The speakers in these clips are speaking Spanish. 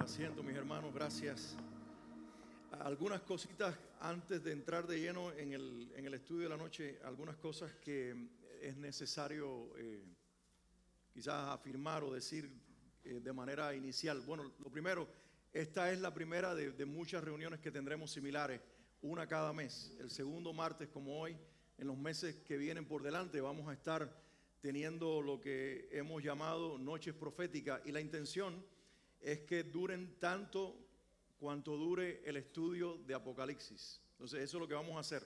tomar asiento, mis hermanos, gracias. Algunas cositas antes de entrar de lleno en el estudio de la noche, algunas cosas que es necesario quizás afirmar o decir de manera inicial. Bueno, lo primero, esta es la primera de muchas reuniones que tendremos similares, una cada mes. El segundo martes, como hoy, en los meses que vienen por delante, vamos a estar teniendo lo que hemos llamado noches proféticas, y la intención es que duren tanto cuanto dure el estudio de Apocalipsis. Entonces eso es lo que vamos a hacer.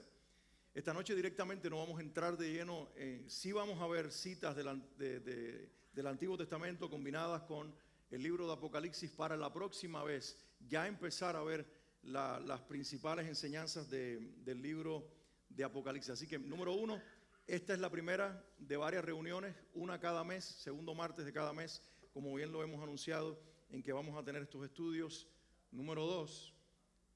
Esta noche directamente no vamos a entrar de lleno, sí vamos a ver citas del Antiguo Testamento combinadas con el libro de Apocalipsis para la próxima vez ya empezar a ver las principales enseñanzas del libro de Apocalipsis. Así que número uno, esta es la primera de varias reuniones, una cada mes, segundo martes de cada mes, como bien lo hemos anunciado, en que vamos a tener estos estudios. Número dos,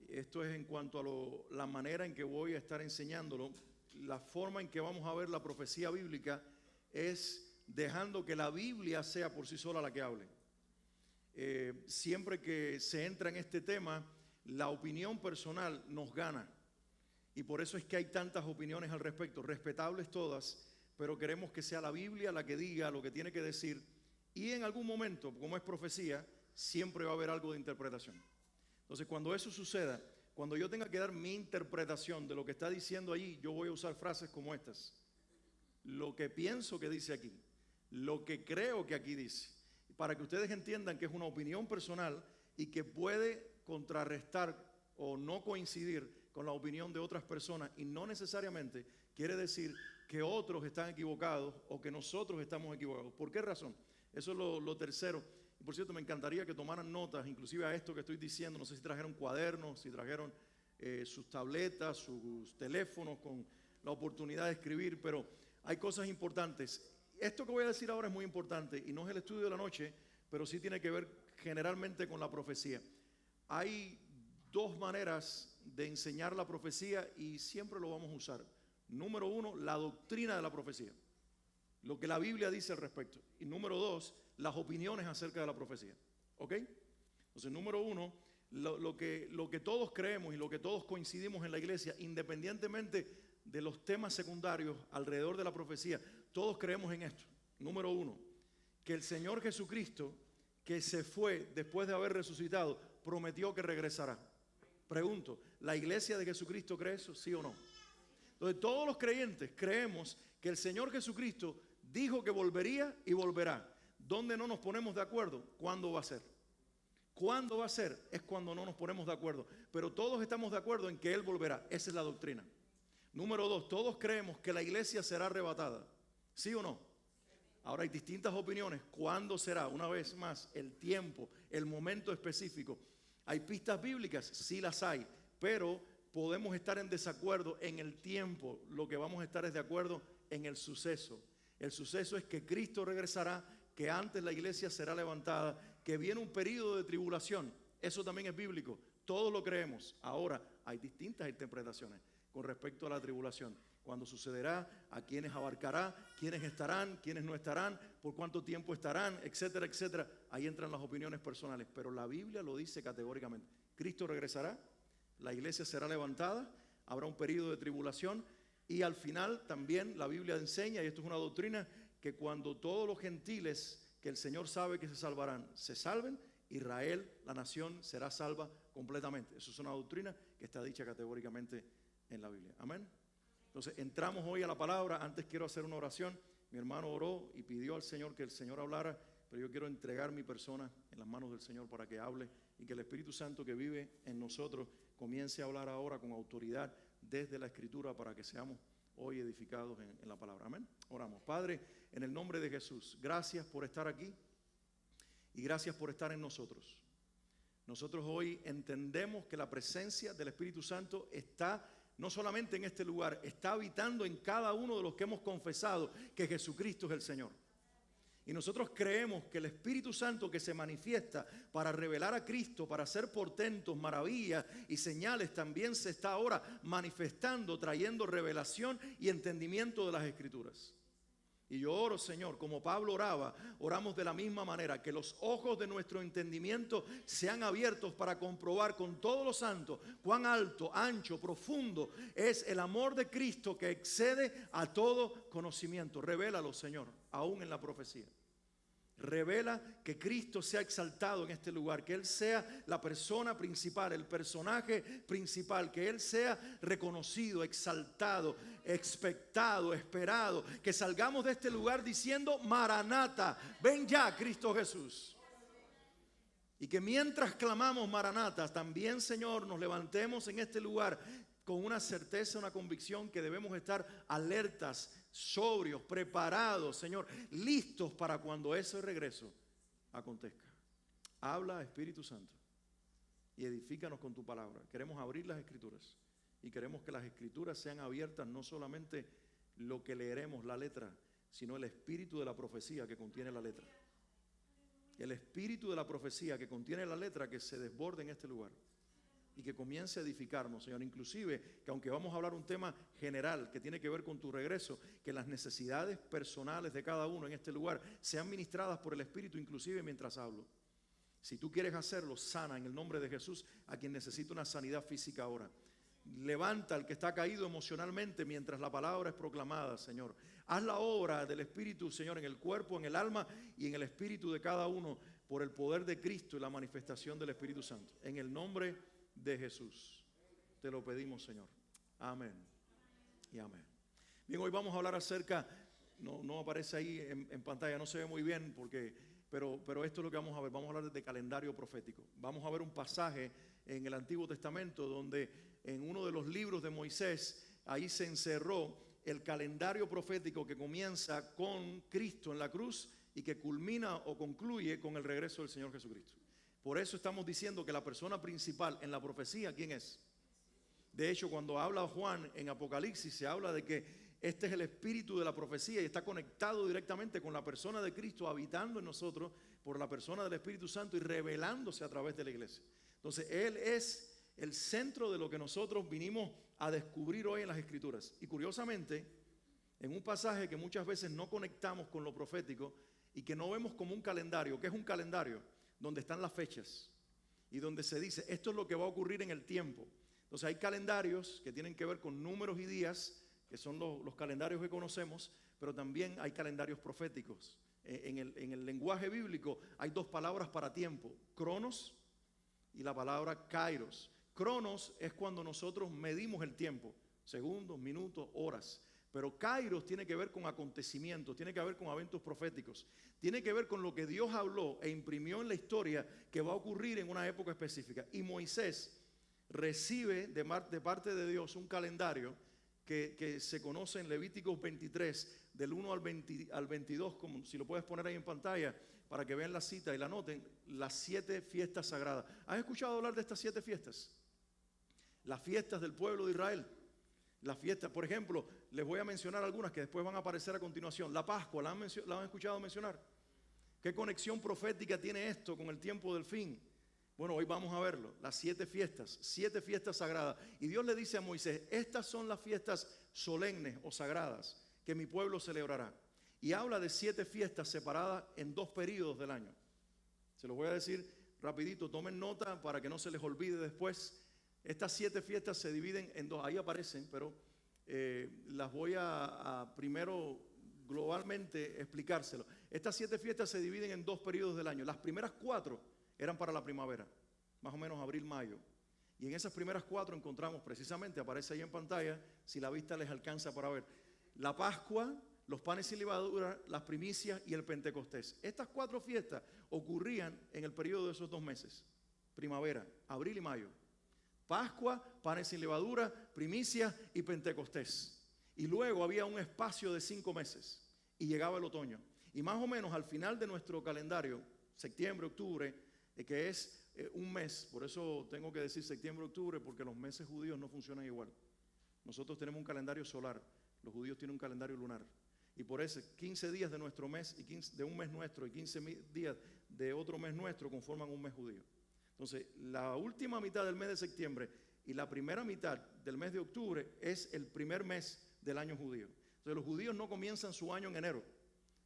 esto es en cuanto a la manera en que voy a estar enseñándolo. La forma en que vamos a ver la profecía bíblica es dejando que la Biblia sea por sí sola la que hable. Siempre que se entra en este tema, la opinión personal nos gana. Y por eso es que hay tantas opiniones al respecto, respetables todas, pero queremos que sea la Biblia la que diga lo que tiene que decir. Y en algún momento, como es profecía, siempre va a haber algo de interpretación. Entonces, cuando eso suceda, cuando yo tenga que dar mi interpretación de lo que está diciendo allí, yo voy a usar frases como estas: lo que pienso que dice aquí, lo que creo que aquí dice, para que ustedes entiendan que es una opinión personal y que puede contrarrestar o no coincidir con la opinión de otras personas, y no necesariamente quiere decir que otros están equivocados o que nosotros estamos equivocados. ¿Por qué razón? Eso es lo tercero. Y por cierto, me encantaría que tomaran notas, inclusive a esto que estoy diciendo. No sé si trajeron cuadernos, si trajeron sus tabletas, sus teléfonos con la oportunidad de escribir, pero hay cosas importantes. Esto que voy a decir ahora es muy importante y no es el estudio de la noche, pero sí tiene que ver generalmente con la profecía. Hay dos maneras de enseñar la profecía y siempre lo vamos a usar. Número uno, la doctrina de la profecía, lo que la Biblia dice al respecto. Y número dos, las opiniones acerca de la profecía. ¿Ok? Entonces, número uno, lo que todos creemos y lo que todos coincidimos en la iglesia, independientemente de los temas secundarios alrededor de la profecía, todos creemos en esto. Número uno, que el Señor Jesucristo, que se fue después de haber resucitado, prometió que regresará. Pregunto, ¿la iglesia de Jesucristo cree eso? ¿Sí o no? Entonces, todos los creyentes creemos que el Señor Jesucristo dijo que volvería y volverá. ¿Dónde no nos ponemos de acuerdo? ¿Cuándo va a ser? ¿Cuándo va a ser? Es cuando no nos ponemos de acuerdo. Pero todos estamos de acuerdo en que Él volverá. Esa es la doctrina. Número dos, todos creemos que la iglesia será arrebatada. ¿Sí o no? Ahora hay distintas opiniones. ¿Cuándo será? Una vez más, el tiempo, el momento específico. ¿Hay pistas bíblicas? Sí las hay, pero podemos estar en desacuerdo en el tiempo. Lo que vamos a estar es de acuerdo en el suceso. El suceso es que Cristo regresará, que antes la iglesia será levantada, que viene un periodo de tribulación. Eso también es bíblico. Todos lo creemos. Ahora hay distintas interpretaciones con respecto a la tribulación. Cuándo sucederá, a quiénes abarcará, quiénes estarán, quiénes no estarán, por cuánto tiempo estarán, etcétera, etcétera. Ahí entran las opiniones personales, pero la Biblia lo dice categóricamente. Cristo regresará, la iglesia será levantada, habrá un periodo de tribulación y al final también la Biblia enseña, y esto es una doctrina, que cuando todos los gentiles que el Señor sabe que se salvarán, se salven, Israel, la nación, será salva completamente. Eso es una doctrina que está dicha categóricamente en la Biblia. Amén. Entonces entramos hoy a la palabra. Antes quiero hacer una oración. Mi hermano oró y pidió al Señor que el Señor hablara, pero yo quiero entregar mi persona en las manos del Señor para que hable y que el Espíritu Santo que vive en nosotros comience a hablar ahora con autoridad desde la Escritura para que seamos hoy edificados en la palabra. Amén. Oramos. Padre, en el nombre de Jesús, gracias por estar aquí y gracias por estar en nosotros. Nosotros hoy entendemos que la presencia del Espíritu Santo está no solamente en este lugar, está habitando en cada uno de los que hemos confesado que Jesucristo es el Señor. Y nosotros creemos que el Espíritu Santo que se manifiesta para revelar a Cristo, para hacer portentos, maravillas y señales, también se está ahora manifestando, trayendo revelación y entendimiento de las Escrituras. Y yo oro, Señor, como Pablo oraba, oramos de la misma manera, que los ojos de nuestro entendimiento sean abiertos para comprobar con todos los santos cuán alto, ancho, profundo es el amor de Cristo que excede a todo conocimiento. Revélalo, Señor, aún en la profecía. Revela que Cristo sea exaltado en este lugar, que Él sea la persona principal, el personaje principal, que Él sea reconocido, exaltado, expectado, esperado, que salgamos de este lugar diciendo: Maranata, ven ya, Cristo Jesús. Y que mientras clamamos Maranata, también, Señor, nos levantemos en este lugar con una certeza, una convicción que debemos estar alertas, sobrios, preparados, Señor, listos para cuando ese regreso acontezca. Habla, Espíritu Santo, y edifícanos con tu palabra. Queremos abrir las Escrituras y queremos que las Escrituras sean abiertas, no solamente lo que leeremos, la letra, sino el espíritu de la profecía que contiene la letra. El espíritu de la profecía que contiene la letra, que se desborde en este lugar y que comience a edificarnos, Señor. Inclusive, que aunque vamos a hablar un tema general que tiene que ver con tu regreso, que las necesidades personales de cada uno en este lugar sean ministradas por el Espíritu, inclusive mientras hablo. Si tú quieres hacerlo, sana en el nombre de Jesús a quien necesita una sanidad física ahora. Levanta al que está caído emocionalmente mientras la palabra es proclamada, Señor. Haz la obra del Espíritu, Señor, en el cuerpo, en el alma y en el espíritu de cada uno por el poder de Cristo y la manifestación del Espíritu Santo. En el nombre de Jesús te lo pedimos, Señor. Amén y amén. Bien, hoy vamos a hablar acerca, no aparece ahí en pantalla, no se ve muy bien pero esto es lo que vamos a ver. Vamos a hablar de calendario profético. Vamos a ver un pasaje en el Antiguo Testamento donde en uno de los libros de Moisés, ahí se encerró el calendario profético que comienza con Cristo en la cruz y que culmina o concluye con el regreso del Señor Jesucristo. Por eso estamos diciendo que la persona principal en la profecía, ¿quién es? De hecho, cuando habla Juan en Apocalipsis, se habla de que este es el espíritu de la profecía y está conectado directamente con la persona de Cristo, habitando en nosotros por la persona del Espíritu Santo y revelándose a través de la iglesia. Entonces, Él es el centro de lo que nosotros vinimos a descubrir hoy en las Escrituras. Y curiosamente, en un pasaje que muchas veces no conectamos con lo profético y que no vemos como un calendario. ¿Qué es un calendario? Donde están las fechas y donde se dice esto es lo que va a ocurrir en el tiempo. Entonces hay calendarios que tienen que ver con números y días, que son los calendarios que conocemos, pero también hay calendarios proféticos. En el lenguaje bíblico hay dos palabras para tiempo: cronos y la palabra kairos. Cronos es cuando nosotros medimos el tiempo, segundos, minutos, horas. Pero kairos tiene que ver con acontecimientos, tiene que ver con eventos proféticos, tiene que ver con lo que Dios habló e imprimió en la historia que va a ocurrir en una época específica. Y Moisés recibe de parte de Dios un calendario que se conoce en Levíticos 23, del 1 al 22, como si lo puedes poner ahí en pantalla para que vean la cita y la noten, las 7 fiestas sagradas. ¿Has escuchado hablar de estas 7 fiestas? Las fiestas del pueblo de Israel. Las fiestas, por ejemplo, les voy a mencionar algunas que después van a aparecer a continuación. La Pascua, ¿la han escuchado mencionar? ¿Qué conexión profética tiene esto con el tiempo del fin? Bueno, hoy vamos a verlo. Las 7 fiestas sagradas. Y Dios le dice a Moisés: estas son las fiestas solemnes o sagradas que mi pueblo celebrará. Y habla de 7 fiestas separadas en 2 periodos del año. Se los voy a decir rapidito, tomen nota para que no se les olvide después. Estas 7 fiestas se dividen en 2, ahí aparecen, pero las voy a primero globalmente explicárselo. Estas 7 fiestas se dividen en 2 periodos del año. Las primeras 4 eran para la primavera, más o menos abril, mayo. Y en esas primeras 4 encontramos precisamente, aparece ahí en pantalla, si la vista les alcanza para ver, la Pascua, los panes sin levadura, las primicias y el Pentecostés. Estas 4 fiestas ocurrían en el periodo de esos 2 meses, primavera, abril y mayo. Pascua, panes sin levadura, primicias y Pentecostés. Y luego había un espacio de 5 meses y llegaba el otoño. Y más o menos al final de nuestro calendario, septiembre, octubre, que es un mes, por eso tengo que decir septiembre, octubre, porque los meses judíos no funcionan igual. Nosotros tenemos un calendario solar, los judíos tienen un calendario lunar. Y por eso 15 días de nuestro mes, de un mes nuestro, y 15 días de otro mes nuestro conforman un mes judío. Entonces, la última mitad del mes de septiembre y la primera mitad del mes de octubre es el primer mes del año judío. Entonces, los judíos no comienzan su año en enero,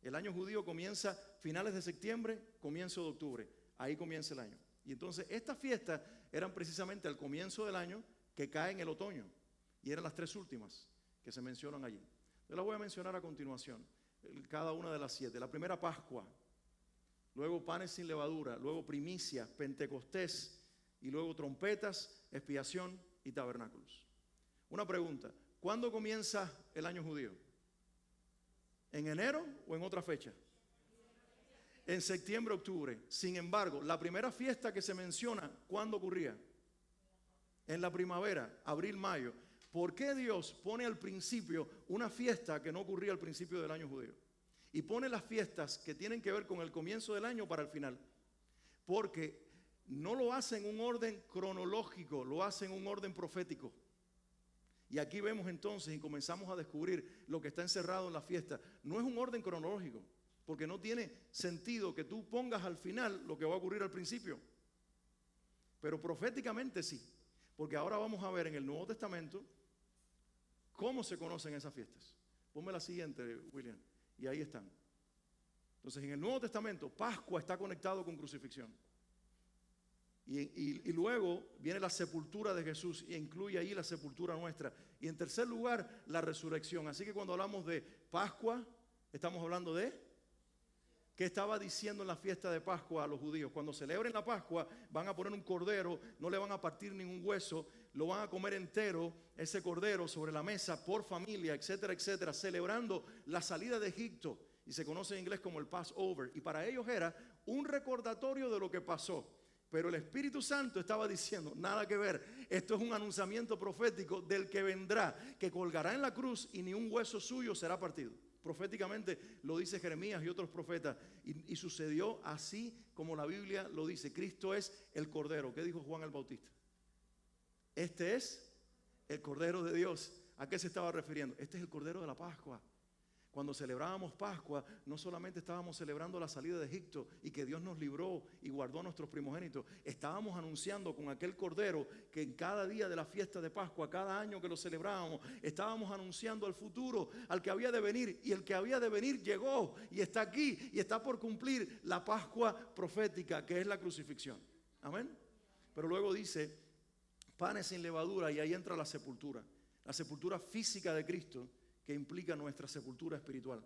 El año judío comienza finales de septiembre, comienzo de octubre. Ahí comienza el año. Y entonces estas fiestas eran precisamente al comienzo del año que cae en el otoño. Y eran las 3 últimas que se mencionan allí. Yo las voy a mencionar a continuación, cada una de las 7. La primera, Pascua. Luego panes sin levadura. Luego primicias, Pentecostés. Y luego trompetas, expiación y tabernáculos. Una pregunta, ¿cuándo comienza el año judío? ¿En enero o en otra fecha? En septiembre, octubre. Sin embargo, la primera fiesta que se menciona, ¿cuándo ocurría? En la primavera, abril, mayo. ¿Por qué Dios pone al principio una fiesta que no ocurría al principio del año judío? Y pone las fiestas que tienen que ver con el comienzo del año para el final. Porque no lo hace en un orden cronológico, lo hace en un orden profético. Y aquí vemos entonces y comenzamos a descubrir lo que está encerrado en la fiesta. No es un orden cronológico, porque no tiene sentido que tú pongas al final lo que va a ocurrir al principio. Pero proféticamente sí, porque ahora vamos a ver en el Nuevo Testamento cómo se conocen esas fiestas. Ponme la siguiente, William, y ahí están. Entonces en el Nuevo Testamento, Pascua está conectado con crucifixión. Y luego viene la sepultura de Jesús e incluye ahí la sepultura nuestra. Y en tercer lugar, la resurrección. Así que cuando hablamos de Pascua, estamos hablando de ¿qué estaba diciendo en la fiesta de Pascua a los judíos? Cuando celebren la Pascua, van a poner un cordero, no le van a partir ningún hueso, lo van a comer entero, ese cordero, sobre la mesa, por familia, etcétera, etcétera, celebrando la salida de Egipto. Y se conoce en inglés como el Passover. Y para ellos era un recordatorio de lo que pasó. Pero el Espíritu Santo estaba diciendo, nada que ver, esto es un anunciamiento profético del que vendrá, que colgará en la cruz y ni un hueso suyo será partido. Proféticamente lo dice Jeremías y otros profetas, y sucedió así como la Biblia lo dice. Cristo es el Cordero. ¿Qué dijo Juan el Bautista? Este es el Cordero de Dios. ¿A qué se estaba refiriendo? Este es el Cordero de la Pascua. Cuando celebrábamos Pascua, no solamente estábamos celebrando la salida de Egipto y que Dios nos libró y guardó a nuestros primogénitos, estábamos anunciando con aquel cordero que en cada día de la fiesta de Pascua, cada año que lo celebrábamos, estábamos anunciando al futuro, al que había de venir, y el que había de venir llegó y está aquí y está por cumplir la Pascua profética, que es la crucifixión. Amén. Pero luego dice panes sin levadura, y ahí entra la sepultura física de Cristo, que implica nuestra sepultura espiritual.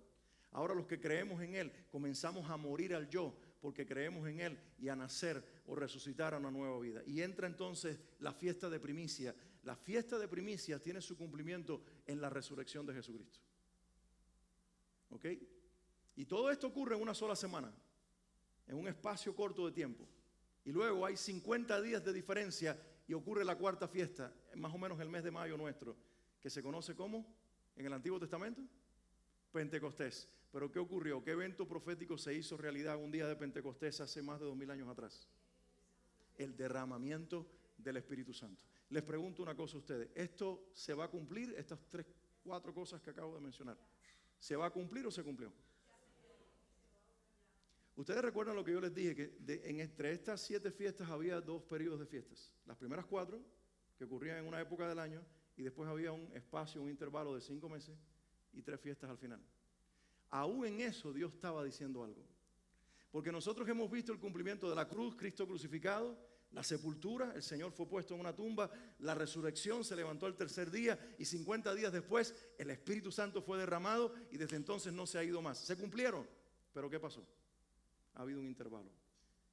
Ahora los que creemos en Él comenzamos a morir al yo porque creemos en Él y a nacer o resucitar a una nueva vida. Y entra entonces la fiesta de primicia. La fiesta de primicias tiene su cumplimiento en la resurrección de Jesucristo. ¿Ok? Y todo esto ocurre en una sola semana, en un espacio corto de tiempo. Y luego hay 50 días de diferencia y ocurre la cuarta fiesta, más o menos el mes de mayo nuestro, que se conoce como... En el Antiguo Testamento, Pentecostés. Pero ¿qué ocurrió? ¿Qué evento profético se hizo realidad un día de Pentecostés hace más de 2000 años atrás? El derramamiento del Espíritu Santo. Les pregunto una cosa a ustedes. ¿Esto se va a cumplir? Estas 3, 4 cosas que acabo de mencionar. ¿Se va a cumplir o se cumplió? Ustedes recuerdan lo que yo les dije, que entre estas 7 fiestas había 2 periodos de fiestas. Las primeras 4, que ocurrían en una época del año, y después había un espacio, un intervalo de 5 meses y 3 fiestas al final. Aún en eso Dios estaba diciendo algo. Porque nosotros hemos visto el cumplimiento de la cruz, Cristo crucificado, la sepultura, el Señor fue puesto en una tumba, la resurrección, se levantó al tercer día y 50 días después el Espíritu Santo fue derramado y desde entonces no se ha ido más. Se cumplieron, pero ¿qué pasó? Ha habido un intervalo.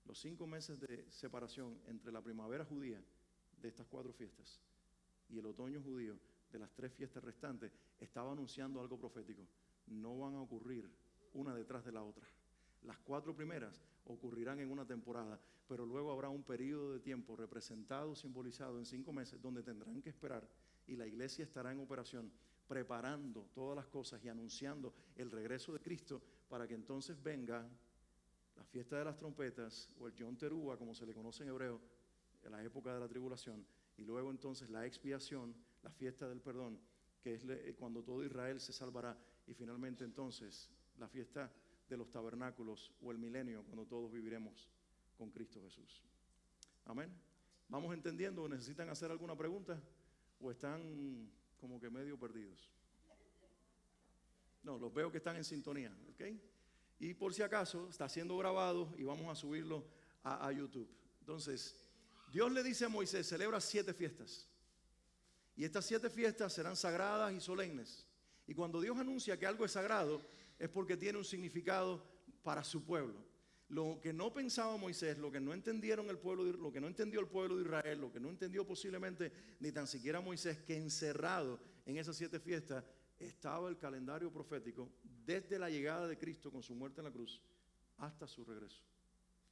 Los 5 meses de separación entre la primavera judía de estas 4 fiestas y el otoño judío de las 3 fiestas restantes estaba anunciando algo profético. No van a ocurrir una detrás de la otra. Las 4 primeras ocurrirán en una temporada, pero luego habrá un periodo de tiempo representado, simbolizado en 5 meses, donde tendrán que esperar y la iglesia estará en operación, preparando todas las cosas y anunciando el regreso de Cristo para que entonces venga la fiesta de las trompetas o el Yom Teruah, como se le conoce en hebreo, en la época de la tribulación. Y luego entonces la expiación, la fiesta del perdón, que es cuando todo Israel se salvará. Y finalmente entonces la fiesta de los tabernáculos o el milenio, cuando todos viviremos con Cristo Jesús. Amén. ¿Vamos entendiendo o necesitan hacer alguna pregunta? ¿O están como que medio perdidos? No, los veo que están en sintonía, ¿ok? Y por si acaso está siendo grabado y vamos a subirlo a YouTube. Entonces, Dios le dice a Moisés, celebra 7 fiestas. Y estas 7 fiestas serán sagradas y solemnes. Y cuando Dios anuncia que algo es sagrado, es porque tiene un significado para su pueblo. Lo que no pensaba Moisés, lo que no entendieron el pueblo, lo que no entendió el pueblo de Israel, lo que no entendió posiblemente ni tan siquiera Moisés, que encerrado en esas 7 fiestas estaba el calendario profético desde la llegada de Cristo con su muerte en la cruz hasta su regreso.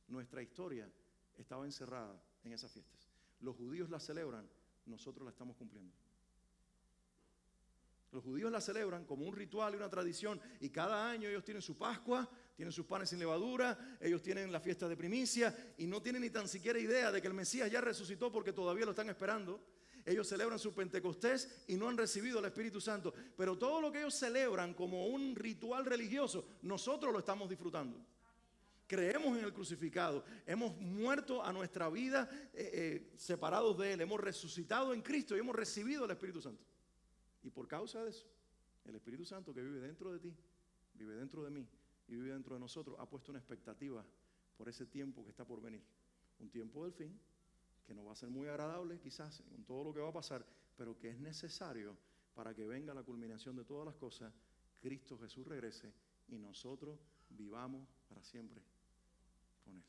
Nuestra historia estaba encerrada en esas fiestas. Los judíos la celebran, nosotros la estamos cumpliendo. Los judíos la celebran como un ritual y una tradición, y cada año ellos tienen su Pascua, tienen sus panes sin levadura, ellos tienen la fiesta de primicia y no tienen ni tan siquiera idea de que el Mesías ya resucitó porque todavía lo están esperando. Ellos celebran su Pentecostés y no han recibido el Espíritu Santo, pero todo lo que ellos celebran como un ritual religioso, nosotros lo estamos disfrutando. Creemos en el crucificado, hemos muerto a nuestra vida separados de Él, hemos resucitado en Cristo y hemos recibido el Espíritu Santo. Y por causa de eso, el Espíritu Santo que vive dentro de ti, vive dentro de mí y vive dentro de nosotros, ha puesto una expectativa por ese tiempo que está por venir. Un tiempo del fin, que no va a ser muy agradable quizás con todo lo que va a pasar, pero que es necesario para que venga la culminación de todas las cosas, Cristo Jesús regrese y nosotros vivamos para siempre con Él.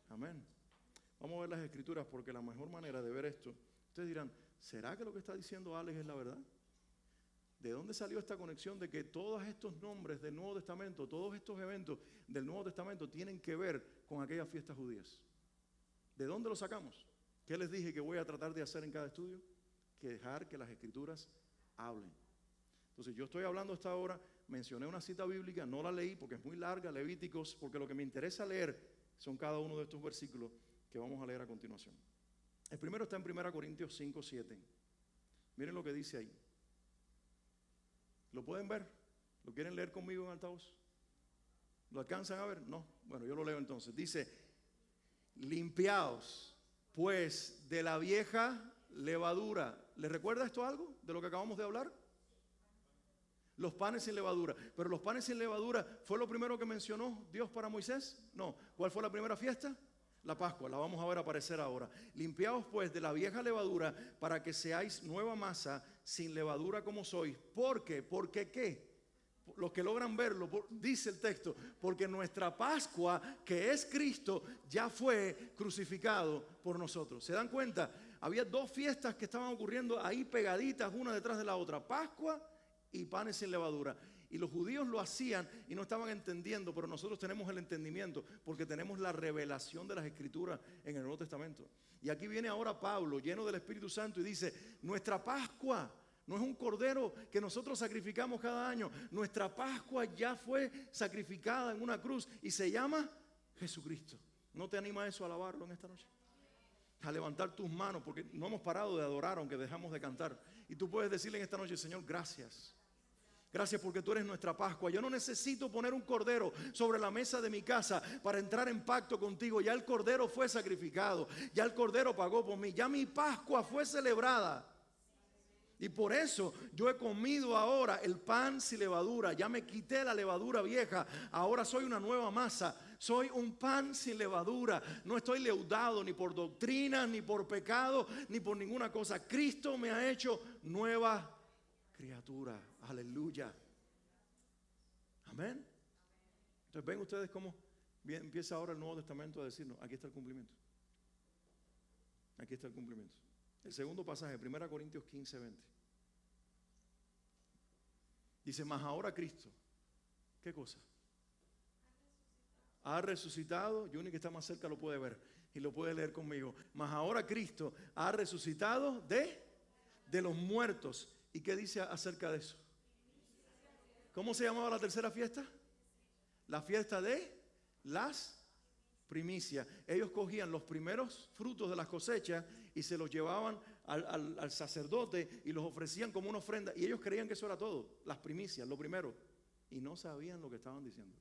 Amén. Vamos a ver las Escrituras porque la mejor manera de ver esto, ustedes dirán, ¿será que lo que está diciendo Alex es la verdad? ¿De dónde salió esta conexión de que todos estos nombres del Nuevo Testamento, todos estos eventos del Nuevo Testamento tienen que ver con aquellas fiestas judías? ¿De dónde lo sacamos? ¿Qué les dije que voy a tratar de hacer en cada estudio? Que dejar que las Escrituras hablen. Entonces yo estoy hablando hasta ahora, mencioné una cita bíblica, no la leí porque es muy larga, Levíticos, porque lo que me interesa leer son cada uno de estos versículos que vamos a leer a continuación. El primero está en 1 Corintios 5, 7. Miren lo que dice ahí. ¿Lo pueden ver? ¿Lo quieren leer conmigo en altavoz? ¿Lo alcanzan a ver? No. Bueno, yo lo leo entonces. Dice, limpiaos pues de la vieja levadura. ¿Les recuerda esto algo de lo que acabamos de hablar? Los panes sin levadura. Pero los panes sin levadura, ¿fue lo primero que mencionó Dios para Moisés? No. ¿Cuál fue la primera fiesta? La Pascua, la vamos a ver aparecer ahora. Limpiaos pues de la vieja levadura para que seáis nueva masa sin levadura como sois. ¿Por qué? ¿Porque qué? Los que logran verlo, dice el texto, porque nuestra Pascua, que es Cristo, ya fue crucificado por nosotros. ¿Se dan cuenta? Había 2 fiestas que estaban ocurriendo ahí pegaditas, una detrás de la otra. Pascua y panes sin levadura. Y los judíos lo hacían y no estaban entendiendo, pero nosotros tenemos el entendimiento porque tenemos la revelación de las Escrituras en el Nuevo Testamento. Y aquí viene ahora Pablo, lleno del Espíritu Santo, y dice, nuestra Pascua no es un cordero que nosotros sacrificamos cada año. Nuestra Pascua ya fue sacrificada en una cruz y se llama Jesucristo. ¿No te anima eso a alabarlo en esta noche? A levantar tus manos, porque no hemos parado de adorar aunque dejamos de cantar. Y tú puedes decirle en esta noche, Señor, gracias. Gracias porque tú eres nuestra Pascua. Yo no necesito poner un cordero sobre la mesa de mi casa para entrar en pacto contigo. Ya el cordero fue sacrificado. Ya el cordero pagó por mí. Ya mi Pascua fue celebrada. Y por eso yo he comido ahora el pan sin levadura. Ya me quité la levadura vieja. Ahora soy una nueva masa. Soy un pan sin levadura. No estoy leudado ni por doctrina, ni por pecado, ni por ninguna cosa. Cristo me ha hecho nueva criatura. Aleluya. Amén. Entonces ven ustedes cómo empieza ahora el Nuevo Testamento a decirnos, aquí está el cumplimiento. Aquí está el cumplimiento. El segundo pasaje, 1 Corintios 15, 20. Dice, mas ahora Cristo, ¿qué cosa? Ha resucitado. Juni, que está más cerca, lo puede ver y lo puede leer conmigo. Mas ahora Cristo ha resucitado de los muertos. ¿Y qué dice acerca de eso? ¿Cómo se llamaba la tercera fiesta? La fiesta de las primicias. Ellos cogían los primeros frutos de las cosechas y se los llevaban al sacerdote y los ofrecían como una ofrenda. Y ellos creían que eso era todo, las primicias, lo primero. Y no sabían lo que estaban diciendo.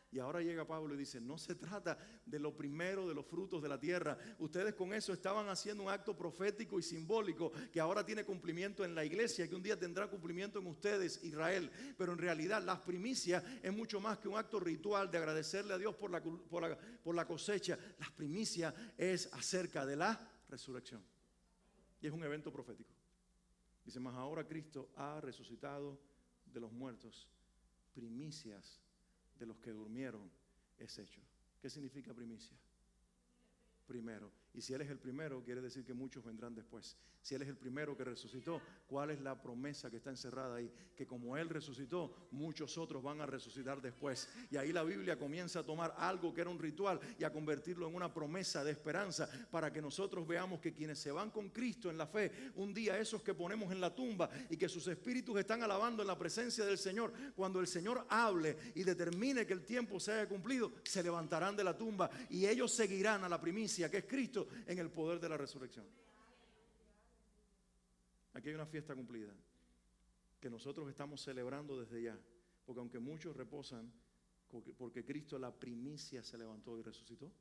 Y ahora llega Pablo y dice, no se trata de lo primero de los frutos de la tierra. Ustedes con eso estaban haciendo un acto profético y simbólico que ahora tiene cumplimiento en la iglesia, que un día tendrá cumplimiento en ustedes, Israel. Pero en realidad las primicias es mucho más que un acto ritual de agradecerle a Dios por la cosecha. Las primicias es acerca de la resurrección. Y es un evento profético. Dice, mas ahora Cristo ha resucitado de los muertos, primicias de los que durmieron es hecho. ¿Qué significa primicia? Primero. Y si Él es el primero, quiere decir que muchos vendrán después. Si Él es el primero que resucitó, ¿cuál es la promesa que está encerrada ahí? Que como Él resucitó, muchos otros van a resucitar después. Y ahí la Biblia comienza a tomar algo que era un ritual y a convertirlo en una promesa de esperanza para que nosotros veamos que quienes se van con Cristo en la fe, un día esos que ponemos en la tumba y que sus espíritus están alabando en la presencia del Señor, cuando el Señor hable y determine que el tiempo se haya cumplido, se levantarán de la tumba y ellos seguirán a la primicia que es Cristo en el poder de la resurrección. Aquí hay una fiesta cumplida que nosotros estamos celebrando desde ya, porque aunque muchos reposan porque Cristo la primicia se levantó y resucitó,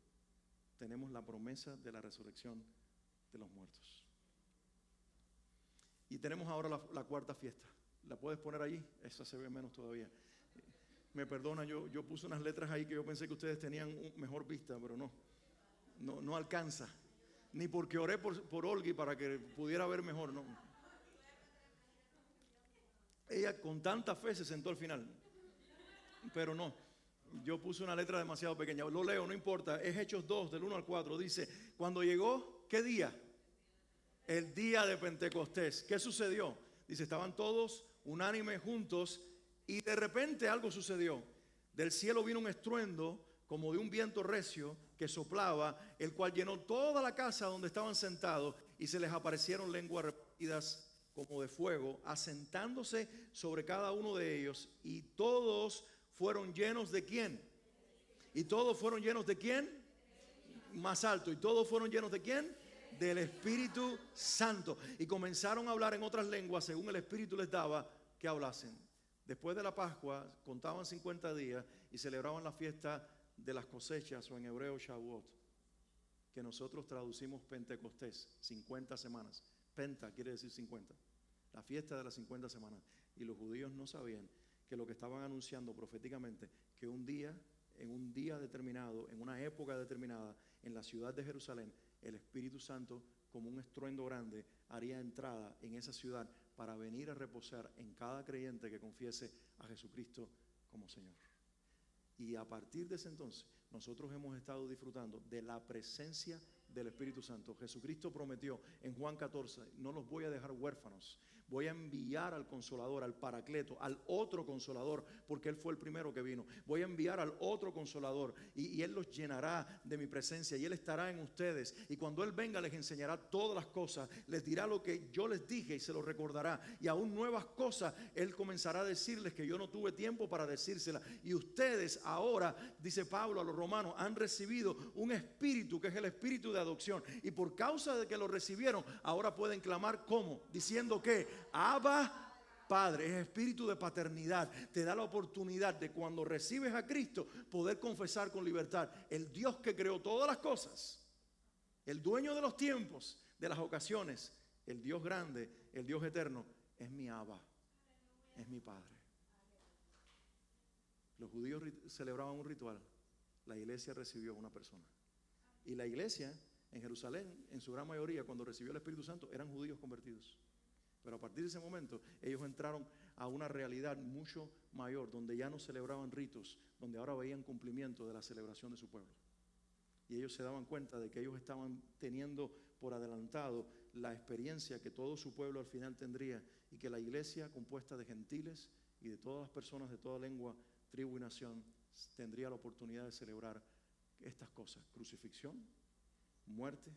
tenemos la promesa de la resurrección de los muertos. Y tenemos ahora la cuarta fiesta. ¿La puedes poner allí? Esa se ve menos todavía. Me perdona, yo puse unas letras ahí que yo pensé que ustedes tenían mejor vista, pero no alcanza. Ni porque oré por Olgi para que pudiera ver mejor, no. Ella con tanta fe se sentó al final, pero no. Yo puse una letra demasiado pequeña. Lo leo, no importa. Es Hechos 2, del 1 al 4. Dice, cuando llegó, ¿qué día? El día de Pentecostés. ¿Qué sucedió? Dice, estaban todos unánimes juntos y de repente algo sucedió. Del cielo vino un estruendo como de un viento recio que soplaba, el cual llenó toda la casa donde estaban sentados y se les aparecieron lenguas repartidas como de fuego, asentándose sobre cada uno de ellos, y todos fueron llenos ¿de quién? Y todos fueron llenos ¿de quién? Más alto. ¿Y todos fueron llenos de quién? Del Espíritu Santo. Y comenzaron a hablar en otras lenguas según el Espíritu les daba que hablasen. Después de la Pascua contaban 50 días y celebraban la fiesta de las cosechas, o en hebreo Shavuot, que nosotros traducimos Pentecostés, 50 semanas. Penta quiere decir 50. La fiesta de las 50 semanas. Y los judíos no sabían que lo que estaban anunciando proféticamente, que un día, en un día determinado, en una época determinada, en la ciudad de Jerusalén, el Espíritu Santo, como un estruendo grande, haría entrada en esa ciudad para venir a reposar en cada creyente que confiese a Jesucristo como Señor. Y a partir de ese entonces, nosotros hemos estado disfrutando de la presencia del Espíritu Santo. Jesucristo prometió en Juan 14, no los voy a dejar huérfanos. Voy a enviar al Consolador, al Paracleto, al otro Consolador, porque Él fue el primero que vino. Voy a enviar al otro Consolador y Él los llenará de mi presencia y Él estará en ustedes. Y cuando Él venga les enseñará todas las cosas, les dirá lo que yo les dije y se lo recordará. Y aún nuevas cosas Él comenzará a decirles que yo no tuve tiempo para decírselas. Y ustedes ahora, dice Pablo a los romanos, han recibido un espíritu que es el espíritu de adopción. Y por causa de que lo recibieron, ahora pueden clamar ¿cómo? Diciendo que Abba Padre, es espíritu de paternidad. Te da la oportunidad de cuando recibes a Cristo poder confesar con libertad: el Dios que creó todas las cosas, el dueño de los tiempos, de las ocasiones, el Dios grande, el Dios eterno, es mi Abba, es mi Padre. Los judíos celebraban un ritual, la iglesia recibió una persona. Y la iglesia en Jerusalén, en su gran mayoría, cuando recibió el Espíritu Santo, eran judíos convertidos. Pero a partir de ese momento, ellos entraron a una realidad mucho mayor, donde ya no celebraban ritos, donde ahora veían cumplimiento de la celebración de su pueblo. Y ellos se daban cuenta de que ellos estaban teniendo por adelantado la experiencia que todo su pueblo al final tendría, y que la iglesia, compuesta de gentiles y de todas las personas de toda lengua, tribu y nación, tendría la oportunidad de celebrar estas cosas: crucifixión, muerte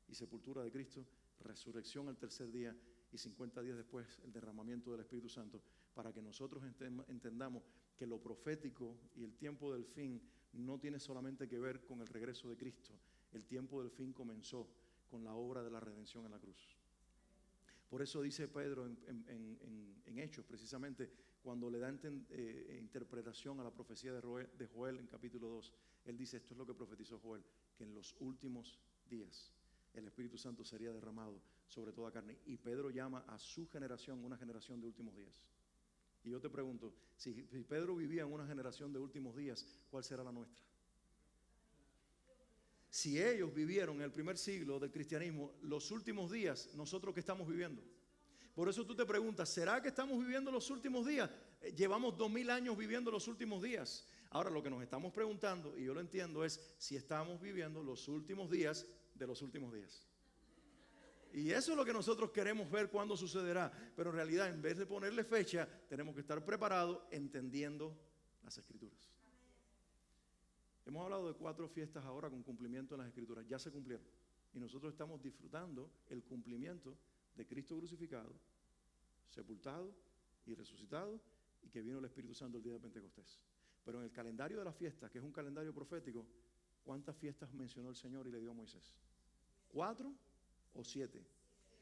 y sepultura de Cristo, resurrección al tercer día, y 50 días después el derramamiento del Espíritu Santo, para que nosotros entendamos que lo profético y el tiempo del fin no tiene solamente que ver con el regreso de Cristo. El tiempo del fin comenzó con la obra de la redención en la cruz. Por eso dice Pedro en Hechos, precisamente, cuando le da interpretación a la profecía de Joel en capítulo 2, él dice, esto es lo que profetizó Joel, que en los últimos días el Espíritu Santo sería derramado sobre toda carne. Y Pedro llama a su generación una generación de últimos días. Y yo te pregunto, si Pedro vivía en una generación de últimos días, ¿cuál será la nuestra? Si ellos vivieron en el primer siglo del cristianismo, los últimos días, ¿nosotros qué estamos viviendo? Por eso tú te preguntas, ¿será que estamos viviendo los últimos días? Llevamos 2000 años viviendo los últimos días. Ahora lo que nos estamos preguntando, y yo lo entiendo, es si estamos viviendo los últimos días de los últimos días. Y eso es lo que nosotros queremos ver cuándo sucederá. Pero en realidad, en vez de ponerle fecha, tenemos que estar preparados entendiendo las Escrituras. Hemos hablado de 4 fiestas ahora con cumplimiento en las Escrituras. Ya se cumplieron. Y nosotros estamos disfrutando el cumplimiento de Cristo crucificado, sepultado y resucitado, y que vino el Espíritu Santo el día de Pentecostés. Pero en el calendario de las fiestas, que es un calendario profético, ¿cuántas fiestas mencionó el Señor y le dio a Moisés? ¿4 o 7?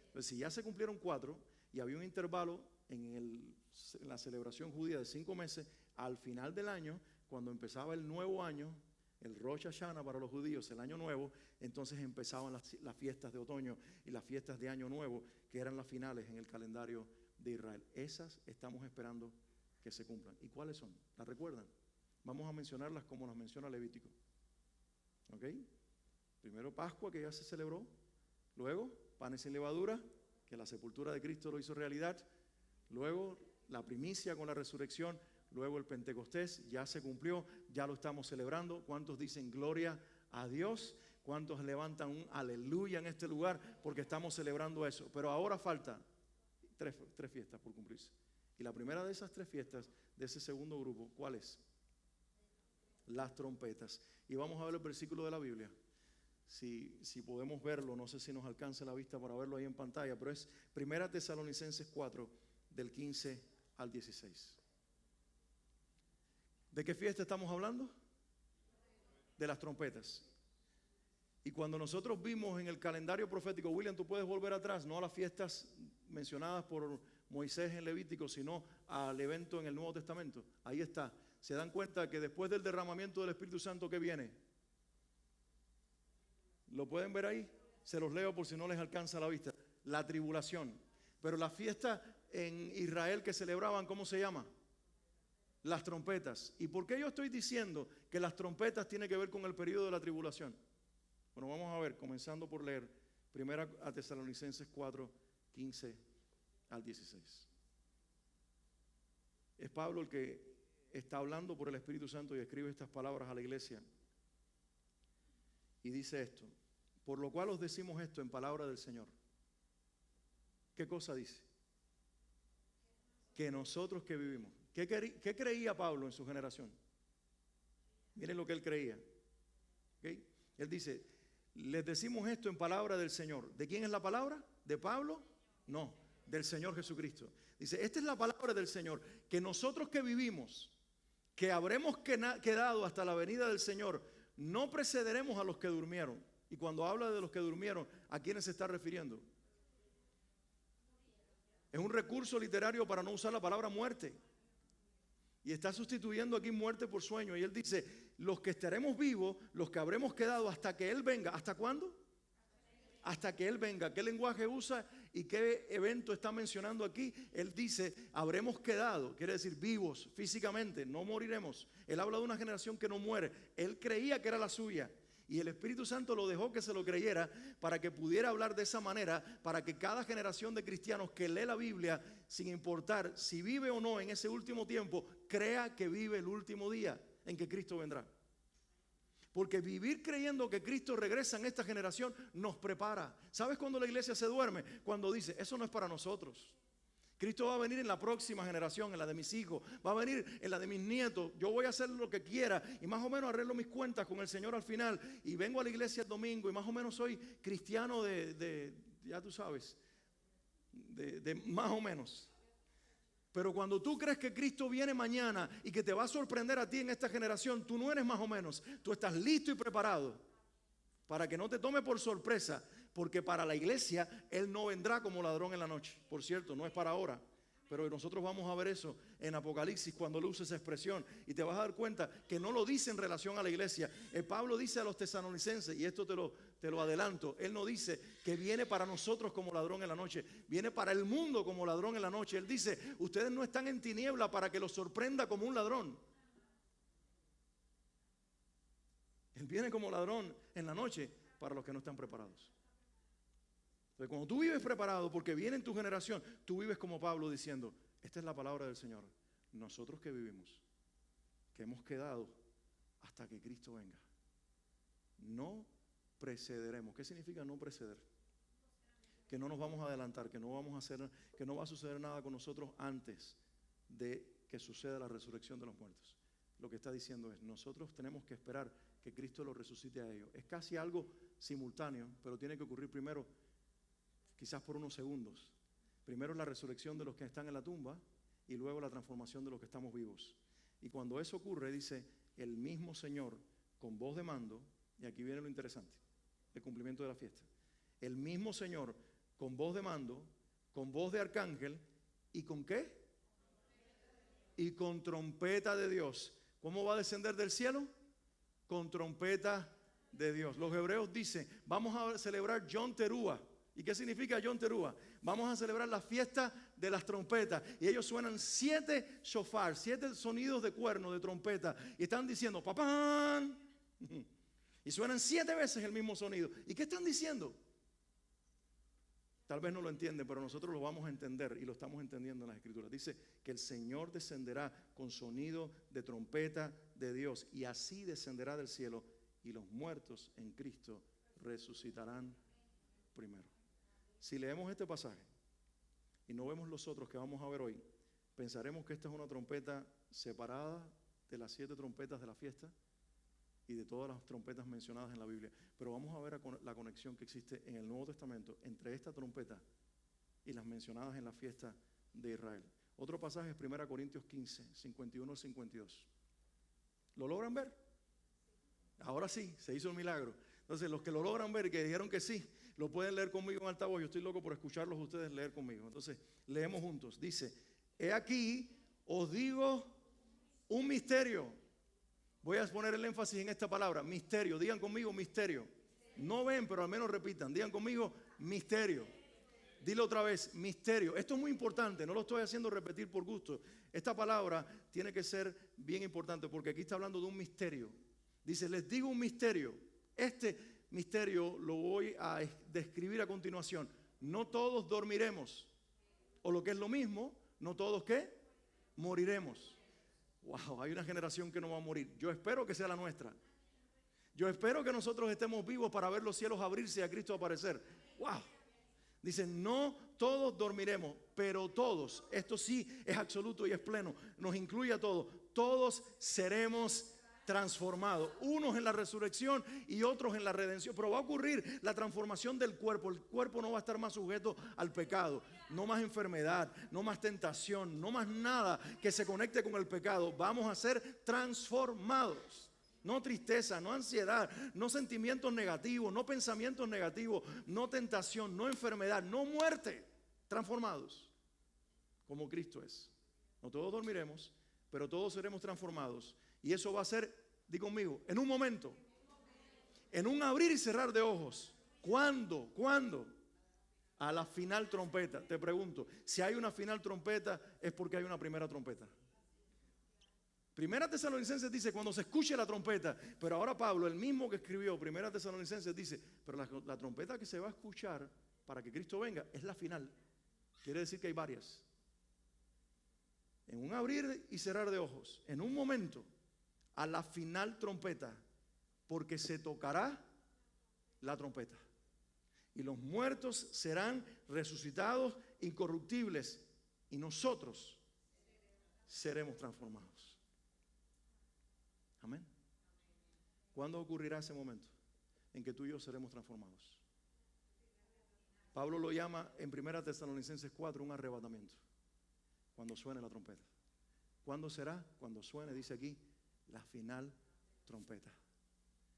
Entonces, si ya se cumplieron 4 y había un intervalo en la celebración judía de 5 meses, al final del año, cuando empezaba el nuevo año, el Rosh Hashanah para los judíos, el año nuevo, entonces empezaban las fiestas de otoño y las fiestas de año nuevo, que eran las finales en el calendario de Israel. Esas estamos esperando que se cumplan. ¿Y cuáles son? ¿Las recuerdan? Vamos a mencionarlas como las menciona Levítico. ¿Ok? Primero Pascua, que ya se celebró. Luego panes sin levadura, que la sepultura de Cristo lo hizo realidad. Luego la primicia con la resurrección. Luego el Pentecostés, ya se cumplió, ya lo estamos celebrando. ¿Cuántos dicen gloria a Dios? ¿Cuántos levantan un aleluya en este lugar? Porque estamos celebrando eso. Pero ahora faltan tres fiestas por cumplirse. Y la primera de esas 3 fiestas, de ese segundo grupo, ¿cuál es? Las trompetas. Y vamos a ver el versículo de la Biblia. Si podemos verlo, no sé si nos alcanza la vista para verlo ahí en pantalla, pero es 1 Tesalonicenses 4, del 15 al 16. ¿De qué fiesta estamos hablando? De las trompetas. Y cuando nosotros vimos en el calendario profético, William, tú puedes volver atrás, no a las fiestas mencionadas por Moisés en Levítico, sino al evento en el Nuevo Testamento. Ahí está. Se dan cuenta que después del derramamiento del Espíritu Santo, ¿qué viene? ¿Lo pueden ver ahí? Se los leo por si no les alcanza la vista. La tribulación. Pero la fiesta en Israel que celebraban, ¿cómo se llama? Las trompetas. ¿Y por qué yo estoy diciendo que las trompetas tienen que ver con el periodo de la tribulación? Bueno, vamos a ver, comenzando por leer 1 Tesalonicenses 4, 15 al 16. Es Pablo el que está hablando por el Espíritu Santo y escribe estas palabras a la iglesia. Y dice esto: por lo cual os decimos esto en palabra del Señor. ¿Qué cosa dice? Que nosotros que vivimos. ¿Qué creía Pablo en su generación? Miren lo que él creía. ¿Okay? Él dice, les decimos esto en palabra del Señor. ¿De quién es la palabra? ¿De Pablo? No, del Señor Jesucristo. Dice, esta es la palabra del Señor, que nosotros que vivimos, que habremos quedado hasta la venida del Señor, no precederemos a los que durmieron. Y cuando habla de los que durmieron, ¿a quiénes se está refiriendo? Es un recurso literario para no usar la palabra muerte. Y está sustituyendo aquí muerte por sueño. Y él dice, los que estaremos vivos, los que habremos quedado hasta que Él venga. ¿Hasta cuándo? Hasta que Él venga. ¿Qué lenguaje usa y qué evento está mencionando aquí? Él dice, habremos quedado, quiere decir vivos físicamente, no moriremos. Él habla de una generación que no muere. Él creía que era la suya. Y el Espíritu Santo lo dejó que se lo creyera para que pudiera hablar de esa manera, para que cada generación de cristianos que lee la Biblia, sin importar si vive o no en ese último tiempo, crea que vive el último día en que Cristo vendrá. Porque vivir creyendo que Cristo regresa en esta generación nos prepara. ¿Sabes cuando la iglesia se duerme? Cuando dice, eso no es para nosotros. Cristo va a venir en la próxima generación, en la de mis hijos, va a venir en la de mis nietos. Yo voy a hacer lo que quiera y más o menos arreglo mis cuentas con el Señor al final. Y vengo a la iglesia el domingo y más o menos soy cristiano ya tú sabes, de más o menos. Pero cuando tú crees que Cristo viene mañana y que te va a sorprender a ti en esta generación, tú no eres más o menos. Tú estás listo y preparado para que no te tome por sorpresa. Porque para la iglesia, Él no vendrá como ladrón en la noche. Por cierto, no es para ahora. Pero nosotros vamos a ver eso en Apocalipsis cuando él usa esa expresión. Y te vas a dar cuenta que no lo dice en relación a la iglesia. Pablo dice a los tesalonicenses, y esto te lo adelanto, él no dice que viene para nosotros como ladrón en la noche. Viene para el mundo como ladrón en la noche. Él dice, ustedes no están en tiniebla para que los sorprenda como un ladrón. Él viene como ladrón en la noche para los que no están preparados. Entonces, cuando tú vives preparado, porque viene en tu generación, tú vives como Pablo diciendo, esta es la palabra del Señor. Nosotros que vivimos, que hemos quedado hasta que Cristo venga, no precederemos. ¿Qué significa no preceder? Que no nos vamos a adelantar, que no vamos a hacer, que no va a suceder nada con nosotros antes de que suceda la resurrección de los muertos. Lo que está diciendo es, nosotros tenemos que esperar que Cristo los resucite a ellos. Es casi algo simultáneo, pero tiene que ocurrir primero, quizás por unos segundos. Primero la resurrección de los que están en la tumba y luego la transformación de los que estamos vivos. Y cuando eso ocurre, dice, el mismo Señor con voz de mando, y aquí viene lo interesante, el cumplimiento de la fiesta. El mismo Señor con voz de mando, con voz de arcángel, ¿y con qué? Y con trompeta de Dios. ¿Cómo va a descender del cielo? Con trompeta de Dios. Los hebreos dicen, vamos a celebrar Yom Teruah. ¿Y qué significa Yom Teruah? Vamos a celebrar la fiesta de las trompetas. Y ellos suenan 7 shofar, 7 sonidos de cuerno, de trompeta. Y están diciendo, papán. Y suenan 7 veces el mismo sonido. ¿Y qué están diciendo? Tal vez no lo entienden, pero nosotros lo vamos a entender y lo estamos entendiendo en las Escrituras. Dice que el Señor descenderá con sonido de trompeta de Dios. Y así descenderá del cielo y los muertos en Cristo resucitarán primero. Si leemos este pasaje y no vemos los otros que vamos a ver hoy, pensaremos que esta es una trompeta separada de las 7 trompetas de la fiesta y de todas las trompetas mencionadas en la Biblia. Pero vamos a ver la conexión que existe en el Nuevo Testamento entre esta trompeta y las mencionadas en la fiesta de Israel. Otro pasaje es 1 Corintios 15, 51 al 52. ¿Lo logran ver? Ahora sí, se hizo el milagro. Entonces, los que lo logran ver y que dijeron que sí, lo pueden leer conmigo en altavoz. Yo estoy loco por escucharlos ustedes leer conmigo. Entonces, leemos juntos. Dice, he aquí, os digo un misterio. Voy a poner el énfasis en esta palabra, misterio. Digan conmigo, misterio. No ven, pero al menos repitan. Digan conmigo, misterio. Dilo otra vez, misterio. Esto es muy importante, no lo estoy haciendo repetir por gusto. Esta palabra tiene que ser bien importante porque aquí está hablando de un misterio. Dice, les digo un misterio. Este misterio lo voy a describir a continuación. No todos dormiremos. O lo que es lo mismo, no todos ¿qué? Moriremos. Wow, hay una generación que no va a morir. Yo espero que sea la nuestra. Yo espero que nosotros estemos vivos para ver los cielos abrirse y a Cristo aparecer. Wow. Dice, no todos dormiremos, pero todos, esto sí es absoluto y es pleno, nos incluye a todos. Todos seremos transformados, unos en la resurrección y otros en la redención. Pero va a ocurrir la transformación del cuerpo. El cuerpo no va a estar más sujeto al pecado, no más enfermedad, no más tentación, no más nada que se conecte con el pecado. Vamos a ser transformados. No tristeza, no ansiedad, no sentimientos negativos, no pensamientos negativos, no tentación, no enfermedad, no muerte. Transformados como Cristo es. No todos dormiremos, pero todos seremos transformados. Y eso va a ser, di conmigo, en un momento. En un abrir y cerrar de ojos. ¿Cuándo? ¿Cuándo? A la final trompeta. Te pregunto, si hay una final trompeta es porque hay una primera trompeta. Primera Tesalonicenses dice cuando se escuche la trompeta. Pero ahora Pablo, el mismo que escribió Primera Tesalonicenses, dice, pero la trompeta que se va a escuchar para que Cristo venga es la final. Quiere decir que hay varias. En un abrir y cerrar de ojos, en un momento, a la final trompeta, porque se tocará la trompeta. Y los muertos serán resucitados incorruptibles y nosotros seremos transformados. Amén. ¿Cuándo ocurrirá ese momento en que tú y yo seremos transformados? Pablo lo llama en 1 Tesalonicenses 4 un arrebatamiento. Cuando suene la trompeta. ¿Cuándo será? Cuando suene, dice aquí, la final trompeta.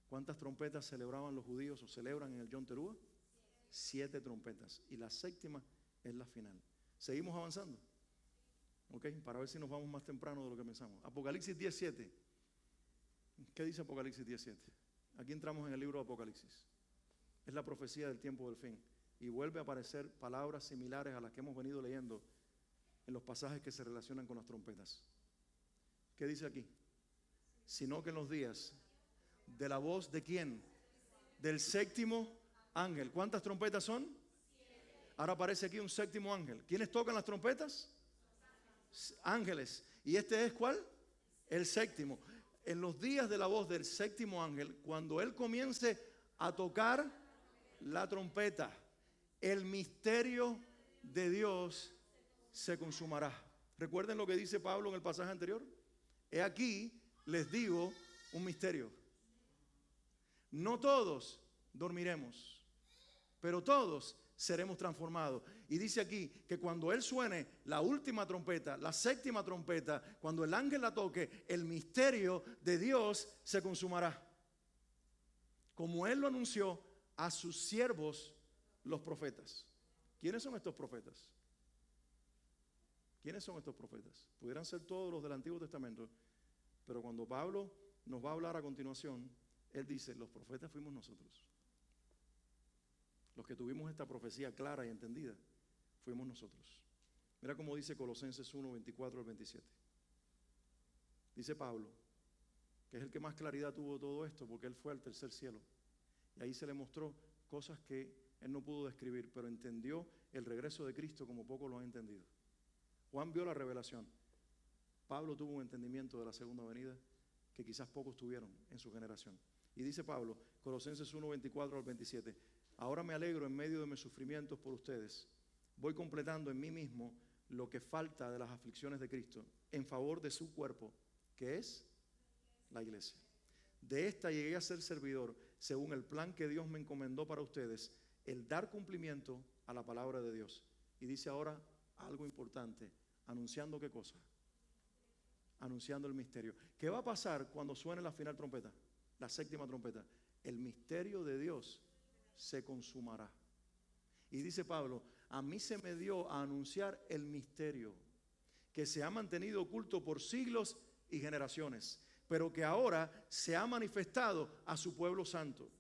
¿Cuántas trompetas celebraban los judíos o celebran en el Yom Teruah? 7 trompetas. Y la 7ª es la final. ¿Seguimos avanzando? ¿Ok? Para ver si nos vamos más temprano de lo que pensamos. Apocalipsis 10:7. ¿Qué dice Apocalipsis 10:7? Aquí entramos en el libro de Apocalipsis. Es la profecía del tiempo del fin. Y vuelve a aparecer palabras similares a las que hemos venido leyendo en los pasajes que se relacionan con las trompetas. ¿Qué dice aquí? Sino que en los días de la voz de ¿quién? Del séptimo ángel. ¿Cuántas trompetas son? Ahora aparece aquí un séptimo ángel. ¿Quiénes tocan las trompetas? Ángeles. ¿Y este es cuál? El séptimo. En los días de la voz del séptimo ángel, cuando él comience a tocar la trompeta, el misterio de Dios se consumará. ¿Recuerden lo que dice Pablo en el pasaje anterior? He aquí, les digo un misterio. No todos dormiremos, pero todos seremos transformados. Y dice aquí que cuando él suene la última trompeta, la séptima trompeta, cuando el ángel la toque, el misterio de Dios se consumará. Como él lo anunció a sus siervos, los profetas. ¿Quiénes son estos profetas? ¿Quiénes son estos profetas? Pudieran ser todos los del Antiguo Testamento, pero cuando Pablo nos va a hablar a continuación, él dice, los profetas fuimos nosotros. Los que tuvimos esta profecía clara y entendida, fuimos nosotros. Mira cómo dice Colosenses 1, 24 al 27. Dice Pablo, que es el que más claridad tuvo de todo esto, porque él fue al tercer cielo. Y ahí se le mostró cosas que él no pudo describir, pero entendió el regreso de Cristo como pocos lo han entendido. Juan vio la revelación. Pablo tuvo un entendimiento de la segunda venida que quizás pocos tuvieron en su generación. Y dice Pablo, Colosenses 1, 24 al 27, ahora me alegro en medio de mis sufrimientos por ustedes. Voy completando en mí mismo lo que falta de las aflicciones de Cristo en favor de su cuerpo, que es la iglesia. De esta llegué a ser servidor según el plan que Dios me encomendó para ustedes, el dar cumplimiento a la palabra de Dios. Y dice ahora algo importante, anunciando ¿qué cosa? Anunciando el misterio. ¿Qué va a pasar cuando suene la final trompeta? La séptima trompeta. El misterio de Dios se consumará. Y dice Pablo, a mí se me dio a anunciar el misterio que se ha mantenido oculto por siglos y generaciones, pero que ahora se ha manifestado a su pueblo santo.